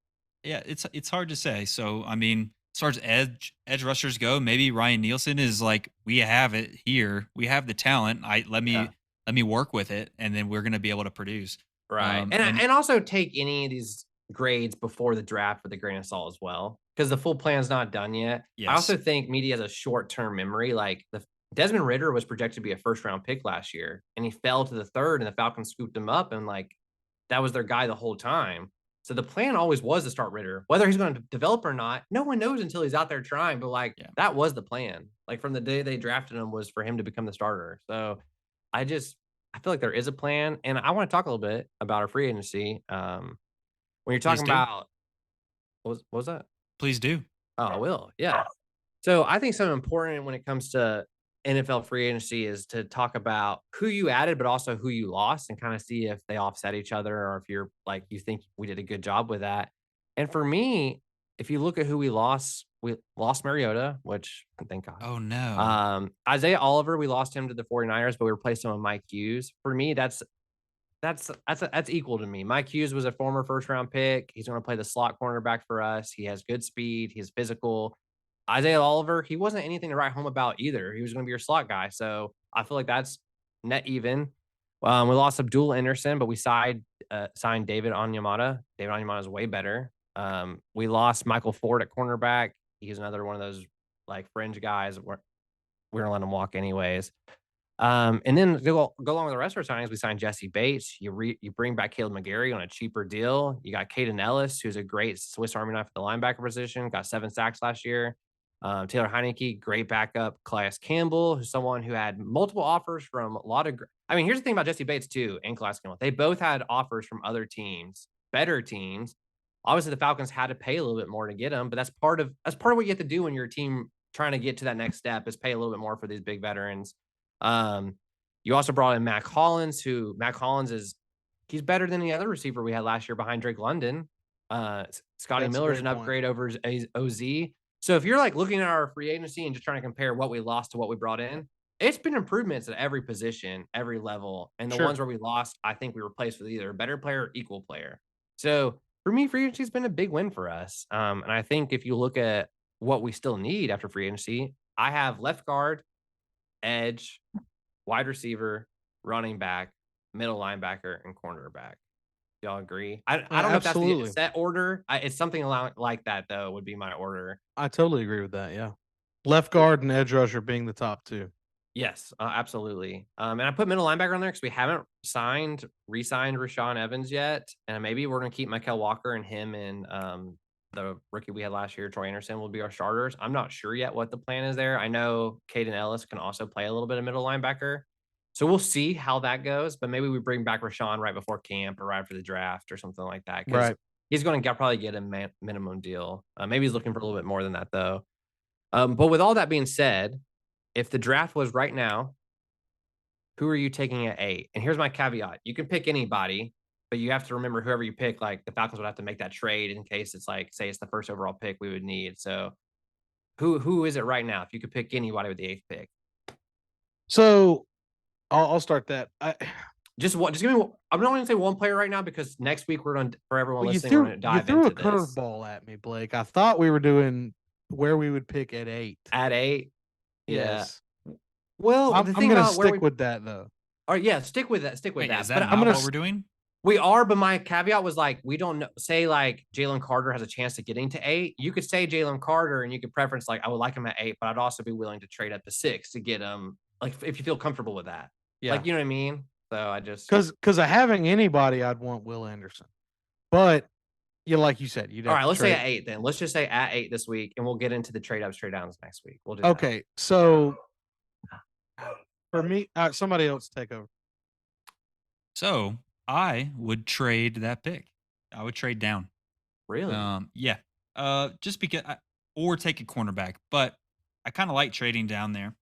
yeah, it's hard to say. So I mean, as far as edge rushers go, maybe Ryan Nielsen is like, we have it here, we have the talent. Yeah. Let me work with it, and then we're gonna be able to produce. Right. And also take any of these grades before the draft with a grain of salt as well, because the full plan's not done yet. I Yes, also think media has a short-term memory. Like the Desmond Ritter was projected to be a first-round pick last year, and he fell to the third, and the Falcons scooped him up, and like that was their guy the whole time. So the plan always was to start Ritter. Whether he's going to develop or not, no one knows until he's out there trying. But like yeah. that was the plan. Like from the day they drafted him was for him to become the starter. So I just I feel like there is a plan, and I want to talk a little bit about our free agency. When you're Please talking do, about what was that? please do. Oh, I will. Yeah. So I think something important when it comes to NFL free agency is to talk about who you added, but also who you lost, and kind of see if they offset each other or if you're like you think we did a good job with that. And for me, if you look at who we lost Mariota, which thank God. Oh no. Isaiah Oliver, we lost him to the 49ers, but we replaced him with Mike Hughes. For me, that's equal to me. Mike Hughes was a former first round pick. He's going to play the slot cornerback for us. He has good speed. He's physical. Isaiah Oliver, he wasn't anything to write home about either. He was going to be your slot guy. So I feel like that's net even. We lost Abdul Anderson, but we signed David Onyemata. David Onyemata is way better. We lost Michael Ford at cornerback. He's another one of those like fringe guys. We're going to let him walk anyways. And then go along with the rest of our signings, we signed Jesse Bates. You bring back Caleb McGarry on a cheaper deal. You got Caden Ellis, who's a great Swiss Army knife at the linebacker position, got 7 sacks last year. Taylor Heineke, great backup. Calais Campbell, who's someone who had multiple offers from a lot of. I mean, here's the thing about Jesse Bates too, and Calais Campbell. They both had offers from other teams, better teams. Obviously, the Falcons had to pay a little bit more to get him, but that's part of what you have to do when you're a team trying to get to that next step is pay a little bit more for these big veterans. You also brought in Mac Hollins, he's better than the other receiver we had last year behind Drake London. Scotty That's a Miller's an great point. upgrade over OZ. So if you're like looking at our free agency and just trying to compare what we lost to what we brought in, it's been improvements at every position, every level. And the Sure. ones where we lost, I think we replaced with either a better player or equal player. So for me, free agency has been a big win for us. And I think if you look at what we still need after free agency, I have left guard, edge, wide receiver, running back, middle linebacker, and cornerback. Y'all agree? I don't know if that's the Absolutely. set order. It's something like that though. Would be my order. I totally agree with that. Yeah. Left guard and edge rusher being the top two. Yes, absolutely. And I put middle linebacker on there because we haven't re-signed Rashawn Evans yet, and maybe we're gonna keep Michael Walker and him and the rookie we had last year, Troy Anderson, will be our starters. I'm not sure yet what the plan is there. I know Caden Ellis can also play a little bit of middle linebacker. So we'll see how that goes, but maybe we bring back Rashawn right before camp or right after the draft or something like that. Because Right. he's going to probably get a minimum deal. Maybe he's looking for a little bit more than that, though. But with all that being said, if the draft was right now, who are you taking at 8? And here's my caveat. You can pick anybody, but you have to remember whoever you pick, like the Falcons would have to make that trade in case it's like, say it's the first overall pick we would need. So who is it right now? If you could pick anybody with the 8th pick. So I'll start that. Just give me. I'm not going to say one player right now because next week we're going to, for everyone Well, listening, we're going to dive into a this. curveball at me, Blake. I thought we were doing where we would pick at 8. At 8, Yes. yeah. Well, I'm the thing going to about stick with that though. All right, yeah, stick with that. Stick with Wait, that. is that But not I'm gonna what we're doing? We are, but my caveat was like, we don't know. Say like Jalen Carter has a chance of getting to 8. You could say Jalen Carter, and you could preference like I would like him at 8, but I'd also be willing to trade up to 6 to get him. Like if you feel comfortable with that, Yeah. like you know what I mean. So I just because of having anybody, I'd want Will Anderson. But like you said, you'd all have right. to Let's say trade. at 8 then. Let's just say at 8 this week, and we'll get into the trade ups, trade downs next week. We'll do that. Okay, so for me, somebody else take over. So I would trade that pick. I would trade down. Really? Yeah. Just because, or take a cornerback, but I kind of like trading down there.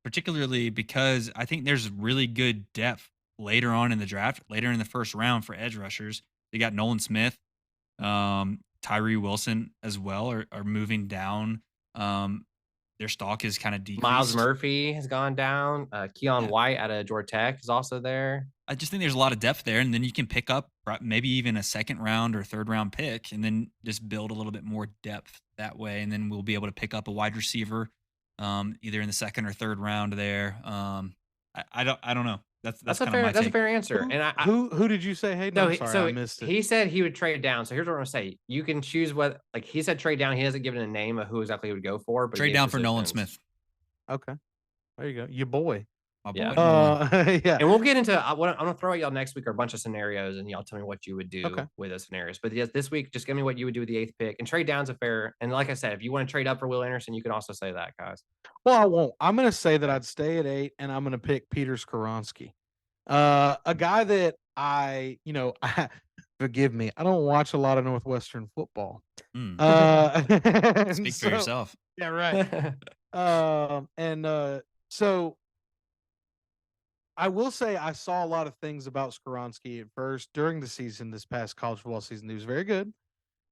Particularly because I think there's really good depth later on in the draft, later in the first round for edge rushers. They got Nolan Smith, Tyree Wilson as well are moving down. Their stock is kind of decreased. Miles Murphy has gone down. Keon White out of Georgia Tech is also there. I just think there's a lot of depth there, and then you can pick up maybe even a second round or third round pick, and then just build a little bit more depth that way, and then we'll be able to pick up a wide receiver, either in the second or third round there. I don't know. That's a fair answer. And who did you say? Hey, no, sorry, I missed it. He said he would trade down. So here's what I'm gonna say: you can choose what. Like he said, trade down. He hasn't given a name of who exactly he would go for, but trade down for Nolan Smith. Okay, there you go, your boy. My boy. Yeah. And we'll get into. I'm gonna throw at y'all next week a bunch of scenarios, and y'all tell me what you would do with those scenarios. But yes, this week, just give me what you would do with the 8th pick. And trade down's a fair. And like I said, if you want to trade up for Will Anderson, you can also say that, guys. Well, I won't. I'm gonna say that I'd stay at 8, and I'm gonna pick Peter Skoronski. A guy that forgive me, I don't watch a lot of Northwestern football. Speak for yourself. Yeah, right. So I will say I saw a lot of things about Skoronski at first during the season, this past college football season. He was very good,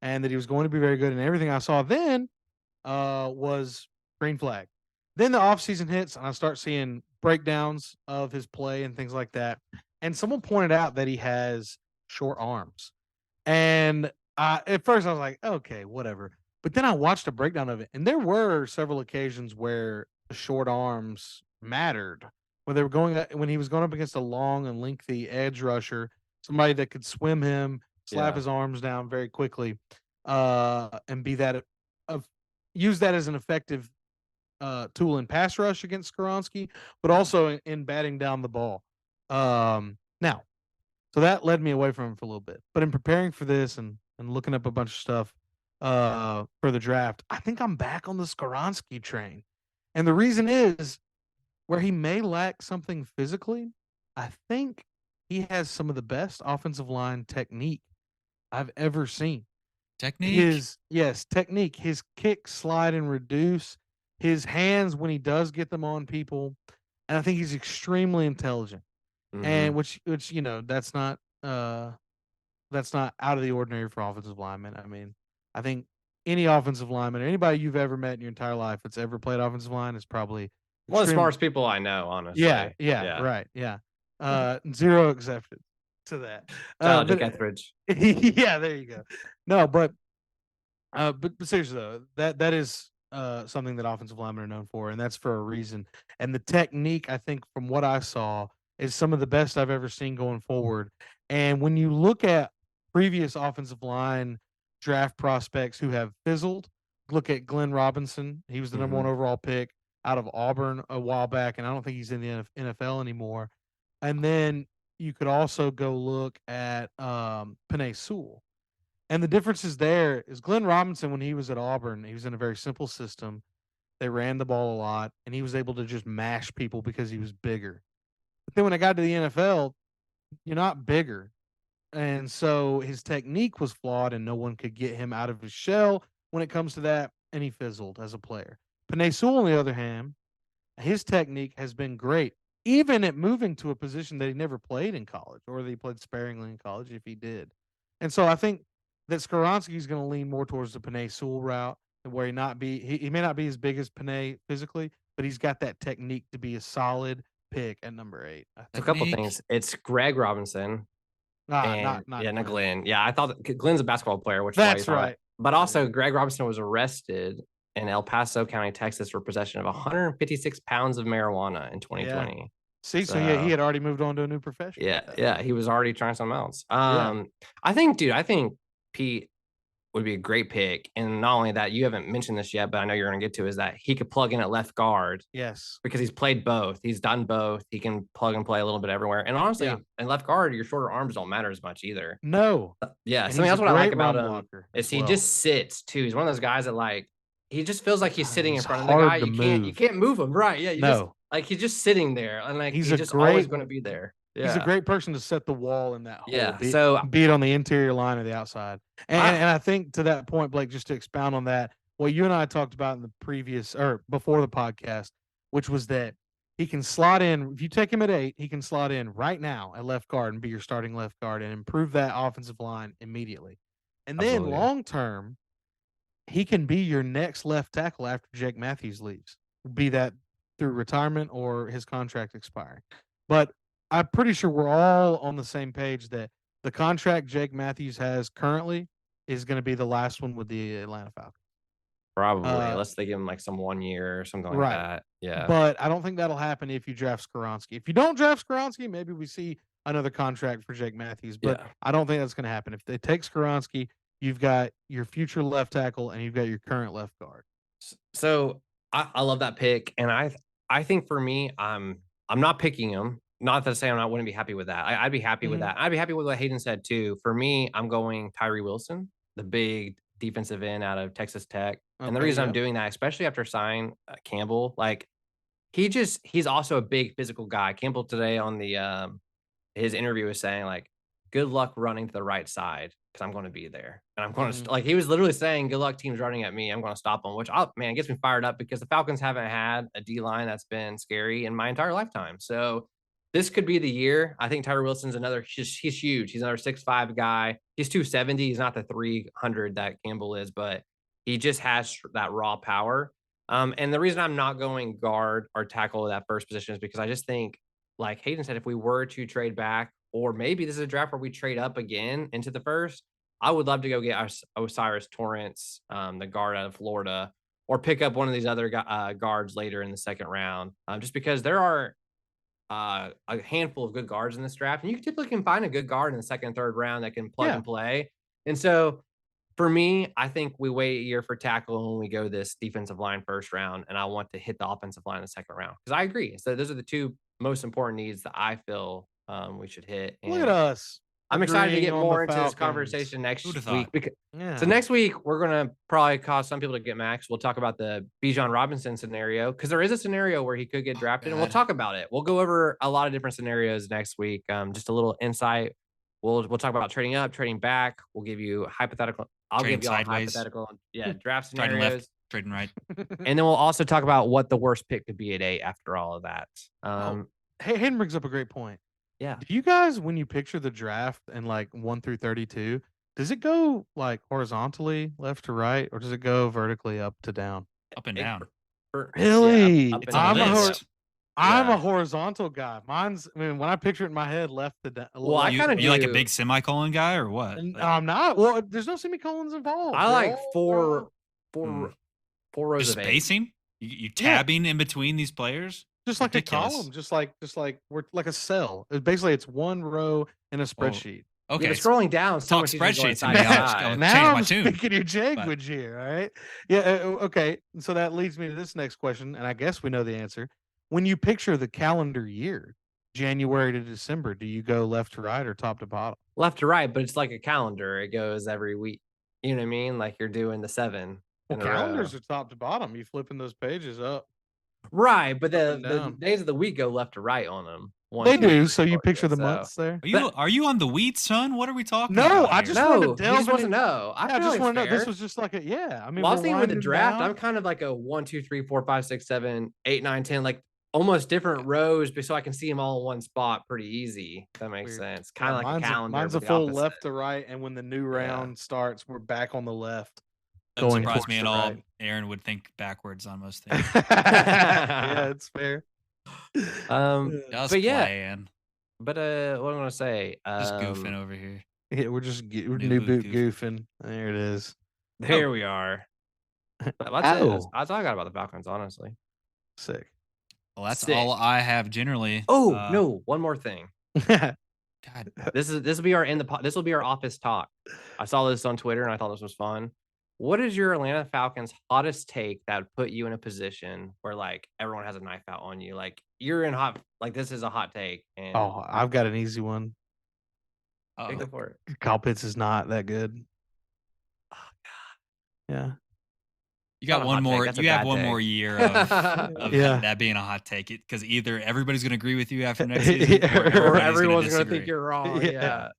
and that he was going to be very good. And everything I saw then was green flag. Then the offseason hits, and I start seeing breakdowns of his play and things like that. And someone pointed out that he has short arms. And at first I was like, okay, whatever. But then I watched a breakdown of it, and there were several occasions where the short arms mattered. When he was going up against a long and lengthy edge rusher, somebody that could swim him, slap his arms down very quickly, and use that as an effective tool in pass rush against Skoronski, but also in batting down the ball. Now, so that led me away from him for a little bit. But in preparing for this and looking up a bunch of stuff for the draft, I think I'm back on the Skoronski train. And the reason is where he may lack something physically, I think he has some of the best offensive line technique I've ever seen. Technique? Technique. His kick, slide, and reduce. His hands when he does get them on people. And I think he's extremely intelligent. Mm-hmm. And which that's not out of the ordinary for offensive linemen. I mean, I think any offensive lineman, anybody you've ever met in your entire life that's ever played offensive line is probably one of the smartest people I know, honestly. Yeah. Right. Yeah. Zero exception to that. Dick Etheridge. Yeah, there you go. No, but seriously though, that is something that offensive linemen are known for, and that's for a reason. And the technique, I think, from what I saw, is some of the best I've ever seen going forward. And when you look at previous offensive line draft prospects who have fizzled, look at Glenn Robinson. He was the number 1 overall pick out of Auburn a while back, and I don't think he's in the NFL anymore. And then you could also go look at Penei Sewell. And the differences there is Glenn Robinson, when he was at Auburn, he was in a very simple system. They ran the ball a lot, and he was able to just mash people because he was bigger. But then when I got to the NFL, you're not bigger. And so his technique was flawed, and no one could get him out of his shell when it comes to that, and he fizzled as a player. Penei Sewell, on the other hand, his technique has been great, even at moving to a position that he never played in college, or that he played sparingly in college if he did. And so I think that Skoronski is going to lean more towards the Penei Sewell route, where he may not be as big as Penei physically, but he's got that technique to be a solid pick at number 8. A couple things. It's Greg Robinson. Not Glenn. Yeah, I thought Glenn's a basketball player, which that's right. But also, Greg Robinson was arrested in El Paso County, Texas, for possession of 156 pounds of marijuana in 2020. See, so yeah, he had already moved on to a new profession. Yeah, he was already trying something else. Yeah. I think Pete would be a great pick. And not only that, you haven't mentioned this yet, but I know you're going to get to is that he could plug in at left guard. Yes. Because he's played both. He's done both. He can plug and play a little bit everywhere. And honestly, in left guard, your shorter arms don't matter as much either. No. Yeah. And Something else what I like about him blocker is he just sits too. He's one of those guys that like he just feels like he's sitting in front of the hard guy. to You can't move him. Right. Yeah. No. He's just sitting there. And like He's just always going to be there. Yeah. He's a great person to set the wall in that hole. Yeah. Be it on the interior line or the outside. And I think to that point, Blake, just to expound on that, what you and I talked about in the previous or before the podcast, which was that he can slot in. If you take him at 8, he can slot in right now at left guard and be your starting left guard and improve that offensive line immediately. And then long term, he can be your next left tackle after Jake Matthews leaves, be that through retirement or his contract expiring. But I'm pretty sure we're all on the same page that the contract Jake Matthews has currently is going to be the last one with the Atlanta Falcons. Probably, unless they give him like some 1 year or something like that. Yeah. But I don't think that'll happen if you draft Skoronski. If you don't draft Skoronski, maybe we see another contract for Jake Matthews. But I don't think that's going to happen. If they take Skoronski, you've got your future left tackle and you've got your current left guard. So I love that pick. And I think for me, I'm not picking him. Not to say I wouldn't be happy with that. I'd be happy with that. I'd be happy with what Hayden said too. For me, I'm going Tyree Wilson, the big defensive end out of Texas Tech. And the reason I'm doing that, especially after signing Campbell, like he's also a big physical guy. Campbell today on the his interview was saying like, good luck running to the right side because I'm going to be there. And I'm going to like he was literally saying, good luck teams running at me. I'm going to stop them, which man, gets me fired up because the Falcons haven't had a D line that's been scary in my entire lifetime. So this could be the year. I think Tyree Wilson's he's huge. He's another 6'5" guy. He's 270. He's not the 300 that Campbell is, but he just has that raw power. And the reason I'm not going guard or tackle that first position is because I just think, like Hayden said, if we were to trade back, or maybe this is a draft where we trade up again into the first, I would love to go get Osiris Torrance, the guard out of Florida, or pick up one of these other guards later in the second round, just because there are a handful of good guards in this draft, and you typically can find a good guard in the second and third round that can plug and play. And so for me, I think we wait a year for tackle when we go this defensive line first round, and I want to hit the offensive line in the second round because I agree. So those are the two most important needs that I feel we should hit. And look at us. I'm excited to get more into this conversation next week. So next week, we're going to probably cause some people to get max. We'll talk about the Bijan Robinson scenario because there is a scenario where he could get drafted, and we'll talk about it. We'll go over a lot of different scenarios next week. Just a little insight. We'll talk about trading up, trading back. We'll give you hypothetical. I'll give you all hypothetical. Yeah, draft scenarios. Trading left, trading right. And then we'll also talk about what the worst pick could be at 8 after all of that. Hayden brings up a great point. Yeah. Do you guys, when you picture the draft and like 1 through 32, does it go like horizontally left to right, or does it go vertically up to down? Up and down. Really? Yeah, I'm a horizontal guy. When I picture it in my head, left to down. Well, I kind of you like a big semicolon guy or what? I'm not. Well, there's no semicolons involved. I like four rows just of spacing. You tabbing in between these players. Just like ridiculous. A column, just like we're like a cell. Basically, it's one row in a spreadsheet. Okay, yeah, scrolling down. Talk spreadsheets. Now I'm speaking your language here. All right. Yeah. Okay. So that leads me to this next question, and I guess we know the answer. When you picture the calendar year, January to December, do you go left to right or top to bottom? Left to right, but it's like a calendar. It goes every week. You know what I mean? Like you're doing the 7. Well, calendars are top to bottom. You flipping those pages up. Right, but the days of the week go left to right on them. They do. So you picture the months there. Are you on the weeds, son? What are we talking about? No, I just wanted to delve into to know. I just want to know. This was just like I mean, I was thinking with the draft, I'm kind of like a 1, 2, 3, 4, 5, 6, 7, 8, 9, 10, like almost different rows, so I can see them all in one spot pretty easy. If that makes sense. Kind of like a calendar. Mine's a full left to right, and when the new round starts, we're back on the left. Doesn't surprise me at all. Aaron would think backwards on most things. Yeah, it's fair. Just playing. But what am I gonna say? Just goofing over here. Yeah, we're new boot goofing. There it is. There we are. That's all I got about the Falcons, honestly. Sick. Well, that's Sick. all I have generally. Oh no, one more thing. God, This will be our office talk. I saw this on Twitter and I thought this was fun. What is your Atlanta Falcons hottest take that would put you in a position where like everyone has a knife out on you? Like you're in hot, like this is a hot take. And Oh, I've got an easy one. go for it. Kyle Pitts is not that good. Oh, Yeah. you got Not a one hot take, more. that's a You have bad one take. more year of Yeah. that being a hot take, because either everybody's going to agree with you after next season, Or or everyone's going gonna think you're wrong. Yeah. Yeah.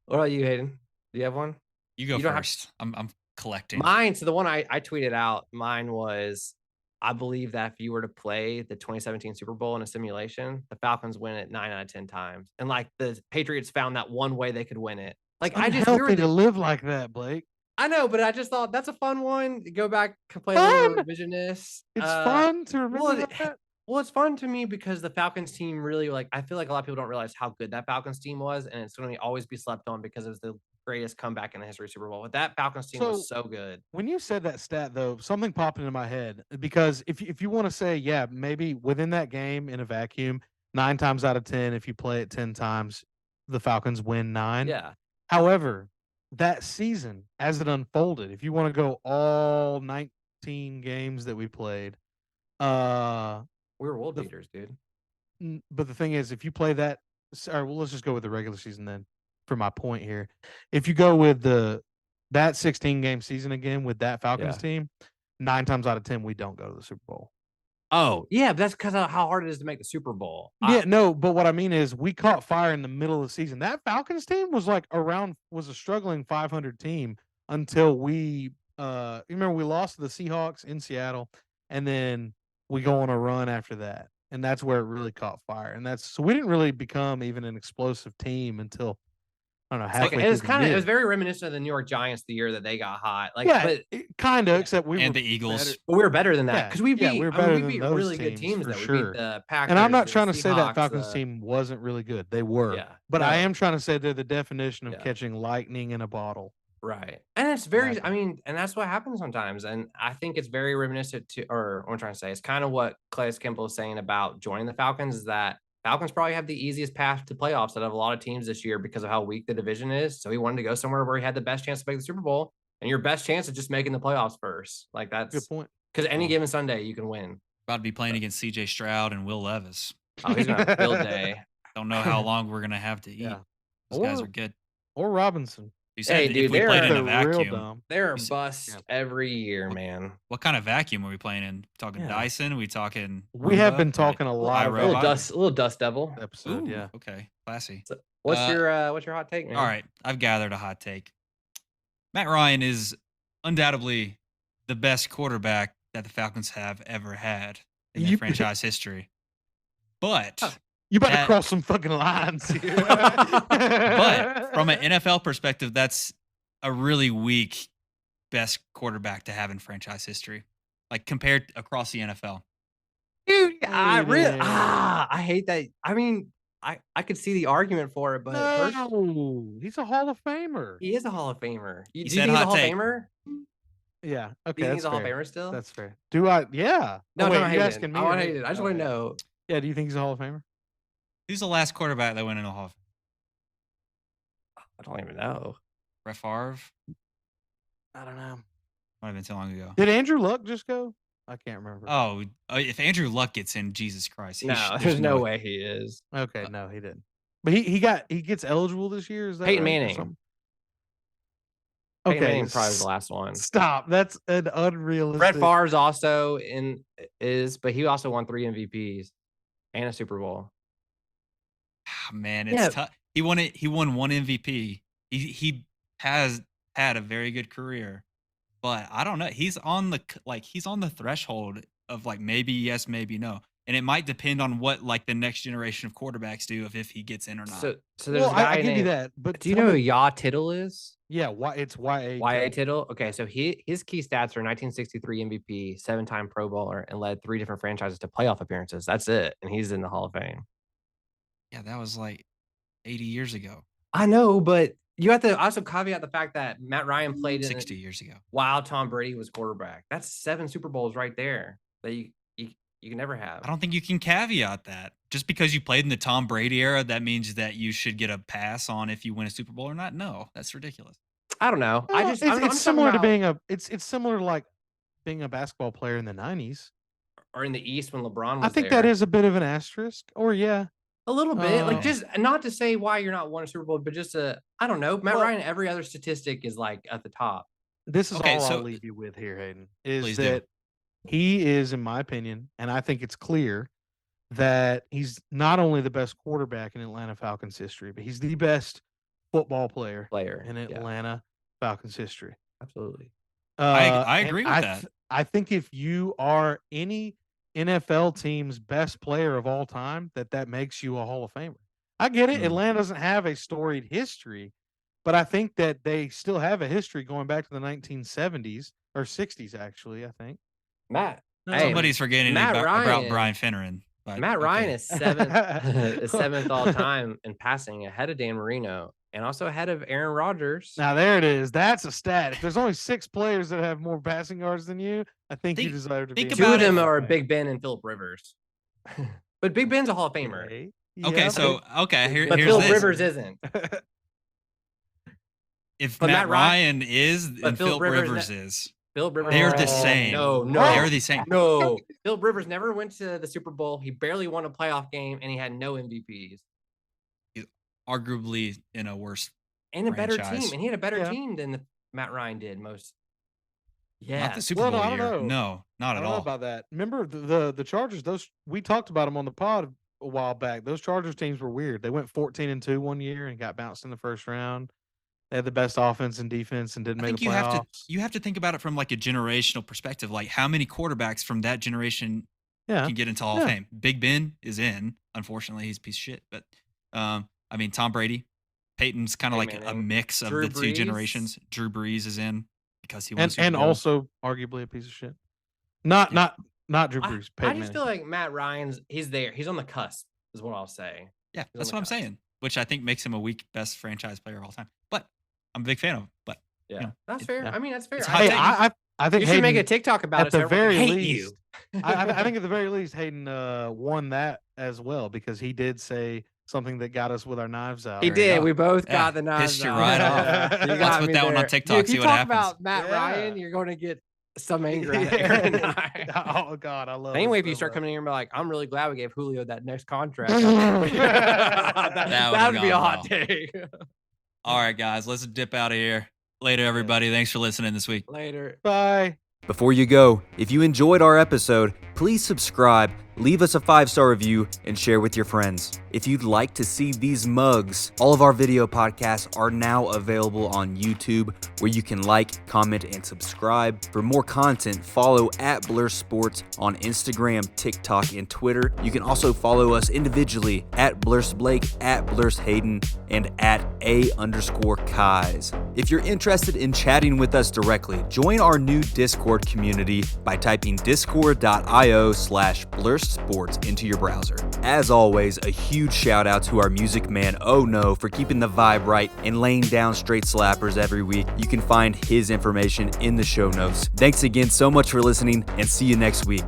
What about you, Hayden? Do you have one? You go you don't have- first. I'm collecting. Mine, so the one I tweeted out, mine was, I believe that if you were to play the 2017 Super Bowl in a simulation, the Falcons win it 9 out of 10 times. And like the Patriots found that one way they could win it. Like It's I just unhealthy to live like that, Blake. I know, but I just thought that's a fun one. Go back, play a little Fun! revisionist. It's fun to remember well, that. Well, it's fun to me because the Falcons team really like. I feel like a lot of people don't realize how good that Falcons team was, and it's going to always be slept on because it was the greatest comeback in the history of Super Bowl. But that Falcons team was so good. When you said that stat, though, something popped into my head because if you want to say, yeah, maybe within that game in a vacuum, 9 times out of 10, if you play it 10 times, the Falcons win 9. Yeah. However, that season, as it unfolded, if you want to go all 19 games that we played, We were world beaters, dude. but the thing is, if you play that, or well, let's just go with the regular season then. For my point here, if you go with that 16-game season again with that Falcons team, 9 times out of 10 we don't go to the Super Bowl. Oh yeah, but that's because of how hard it is to make the Super Bowl. No, but what I mean is we caught fire in the middle of the season. That Falcons team was a struggling 500 team until we you remember we lost to the Seahawks in Seattle, and then we go on a run after that, and that's where it really caught fire. And so we didn't really become even an explosive team until I don't know. Halfway it was through the year. it was very reminiscent of the New York Giants the year that they got hot. Like, yeah, but kind of, except we and were the Eagles. better. But we were better than that because we beat. we were I better mean, we than beat those really good teams. for That we sure. beat the Packers. And I'm not the trying to say that Seahawks, Falcons team wasn't really good. They were. Yeah, But I no. am trying to say they're the definition of Yeah. catching lightning in a bottle. Right. And it's very, Exactly. I mean, and that's what happens sometimes. And I think it's very reminiscent to, or what I'm trying to say, it's kind of what Calais Campbell is saying about joining the Falcons is that Falcons probably have the easiest path to playoffs out of a lot of teams this year because of how weak the division is. So he wanted to go somewhere where he had the best chance to make the Super Bowl. And your best chance is just making the playoffs first. Like that's Good point. because any given Sunday you can win. About to be playing against CJ Stroud and Will Levis. Oh, he's gonna have a field day. Don't know how long we're gonna have to eat. Yeah. Those guys Or- are good. Or Robinson. You said Hey, if dude, we they're played in a They're real vacuum. dumb. They're a You bust Yeah. every year, man. What kind of vacuum are we playing in? Talking Yeah. Dyson? We talking? We have Roomba? been talking a lot iRobot? of A little Robot? dust, a little dust devil. episode. Ooh, Yeah. Okay. Classy. What's Uh, your hot take, man? All right. I've gathered a hot take. Matt Ryan is undoubtedly the best quarterback that the Falcons have ever had in their You- franchise history. But You better That- cross some fucking lines here. but from an NFL perspective, that's a really weak best quarterback to have in franchise history, like compared across the NFL. Dude, I really Hayden. I hate that. I mean, I could see the argument for it, but no, he's a Hall of Famer. he is a Hall of Famer. Do you said think he's a hot Hall of take. Famer? Yeah. Do Okay. you think That's he's a Hall of fair. Famer still? That's fair. Do I? Yeah. no, Oh, wait, no, you asking me? I or want me? Hayden. I just Oh, want to yeah. know. Yeah. Do you think he's a Hall of Famer? Who's the last quarterback that went in the Hall of Fame? I don't even know. Brett Favre? I don't know. Might have been too long ago. Did Andrew Luck just go? I can't remember. Oh, if Andrew Luck gets in, Jesus Christ. he No, there's there's no way he is. Okay. No, he didn't. But he gets eligible this year. Is that Peyton right, or Manning. something? Peyton Okay. Manning probably was the last one. Stop. That's an unrealistic. Brett Favre's also but he also won 3 MVPs and a Super Bowl. Ah, man, it's Yeah. tough. He won it. He won 1 MVP. He has had a very good career, but I don't know. He's on the threshold of like maybe yes, maybe no, and it might depend on what like the next generation of quarterbacks do if he gets in or not. So there's Well, a guy I give you named, that. But do you tell know who me- Ya Tittle is? Yeah. Why it's YA. YA Tittle. Okay, so his key stats are 1963 MVP, 7-time Pro Bowler, and led 3 different franchises to playoff appearances. That's it, and he's in the Hall of Fame. Yeah, that was like 80 years ago, I know, but you have to also caveat the fact that Matt Ryan played in 60 years ago. while Tom Brady was quarterback. That's 7 Super Bowls right there that you You can never have. I don't think you can caveat that. Just because you played in the Tom Brady era, that means that you should get a pass on if you win a Super Bowl or not. No, that's ridiculous. I don't know. Well, I'm it's similar to about- being it's similar to like being a basketball player in the 90s. or in the East when LeBron was I think there. that is a bit of an asterisk. Or yeah. A little bit, like Oh. just not to say why you're not won a Super Bowl, but just I don't know. Matt Well- Ryan, every other statistic is like at the top. This is Okay, all so- I'll leave you with here, Hayden, is Please do. that he is, in my opinion, and I think it's clear that he's not only the best quarterback in Atlanta Falcons history, but he's the best football player Player in yeah, Atlanta Falcons history. absolutely. I And agree with that. I think if you are any NFL team's best player of all time, that makes you a Hall of Famer. I get it. Mm. Atlanta doesn't have a storied history, but I think that they still have a history going back to the 1970s or 60s, actually, I think. Matt, No, hey, Somebody's forgetting Matt about Ryan- Brian Finneran. But Matt Ryan okay. is seventh all time in passing, ahead of Dan Marino and also ahead of Aaron Rodgers. Now there it is. That's a stat. If there's only 6 players that have more passing yards than you, I think you Think- deserve to think be. Two about of them it. are Big Ben and Philip Rivers, but Big Ben's a Hall of Famer. Okay, so here's But Philip this. Rivers isn't. If but Matt Matt Ryan- Ryan is and Phillip Philip Rivers Rivers is, Philip Rivers. They're the Oh, same. No, they're the same. no. Philip Rivers never went to the Super Bowl. He barely won a playoff game, and he had no MVPs Arguably in a worse. and a better Franchise. team. And he had a better Yeah. team than Matt Ryan did most. Yeah, Not the Super Well, Bowl no, I don't year. know. No, not I at don't know all. about that. Remember the Chargers? Those we talked about them on the pod a while back. Those Chargers teams were weird. They went 14-2 one year and got bounced in the first round. They had the best offense and defense and didn't I make think the you playoffs. have to think about it from like a generational perspective. Like how many quarterbacks from that generation Yeah, can get into Hall Yeah. of Fame? Big Ben is in. Unfortunately, he's a piece of shit. But I mean, Tom Brady, Peyton's kind of Peyton like a Manning. mix of Drew the two Brees. generations. Drew Brees is in because he won. Super and Bowl. also arguably a piece of shit. Not Yeah. not Drew I, Brees. I Peyton just Manning. feel like Matt Ryan's. He's there. He's on the cusp. Is what I'll say. Yeah, He's on that's the what I'm cusp. saying. Which I think makes him a weak best franchise player of all time. But I'm a big fan of him. But Yeah, Yeah. that's fair. Yeah. I mean, that's fair. It's I hot Hey, think take. I think you should make a Hayden, TikTok about at it. So the everyone very can hate least. you. I think at the very least Hayden won that as well because he did say something that got us with our knives out. He There you did. go. We both Yeah, got the knives. pissed you out. right off. You Let's got put me that one on there. TikTok, Dude, if see you what talk happens. about Matt Yeah. Ryan, you're going to get some anger out of Aaron and I. Oh God, I love. Anyway, it if you so start much. coming in here and be like, I'm really glad we gave Julio that next contract. That that would've would be a gone hot well. take. all right, guys, let's dip out of here. Later, everybody. Thanks for listening this week. Later. Bye. Before you go, if you enjoyed our episode, please subscribe, leave us a 5-star review, and share with your friends. If you'd like to see these mugs, all of our video podcasts are now available on YouTube, where you can like, comment, and subscribe. For more content, follow at Blursed Sports on Instagram, TikTok, and Twitter. You can also follow us individually at Blursed Blake, at Blursed Hayden, and at @A_Kais. If you're interested in chatting with us directly, join our new Discord community by typing discord.io/Blursed Sports into your browser. As always, a huge shout out to our music man Oh No for keeping the vibe right and laying down straight slappers every week. You can find his information in the show notes. Thanks again so much for listening and see you next week.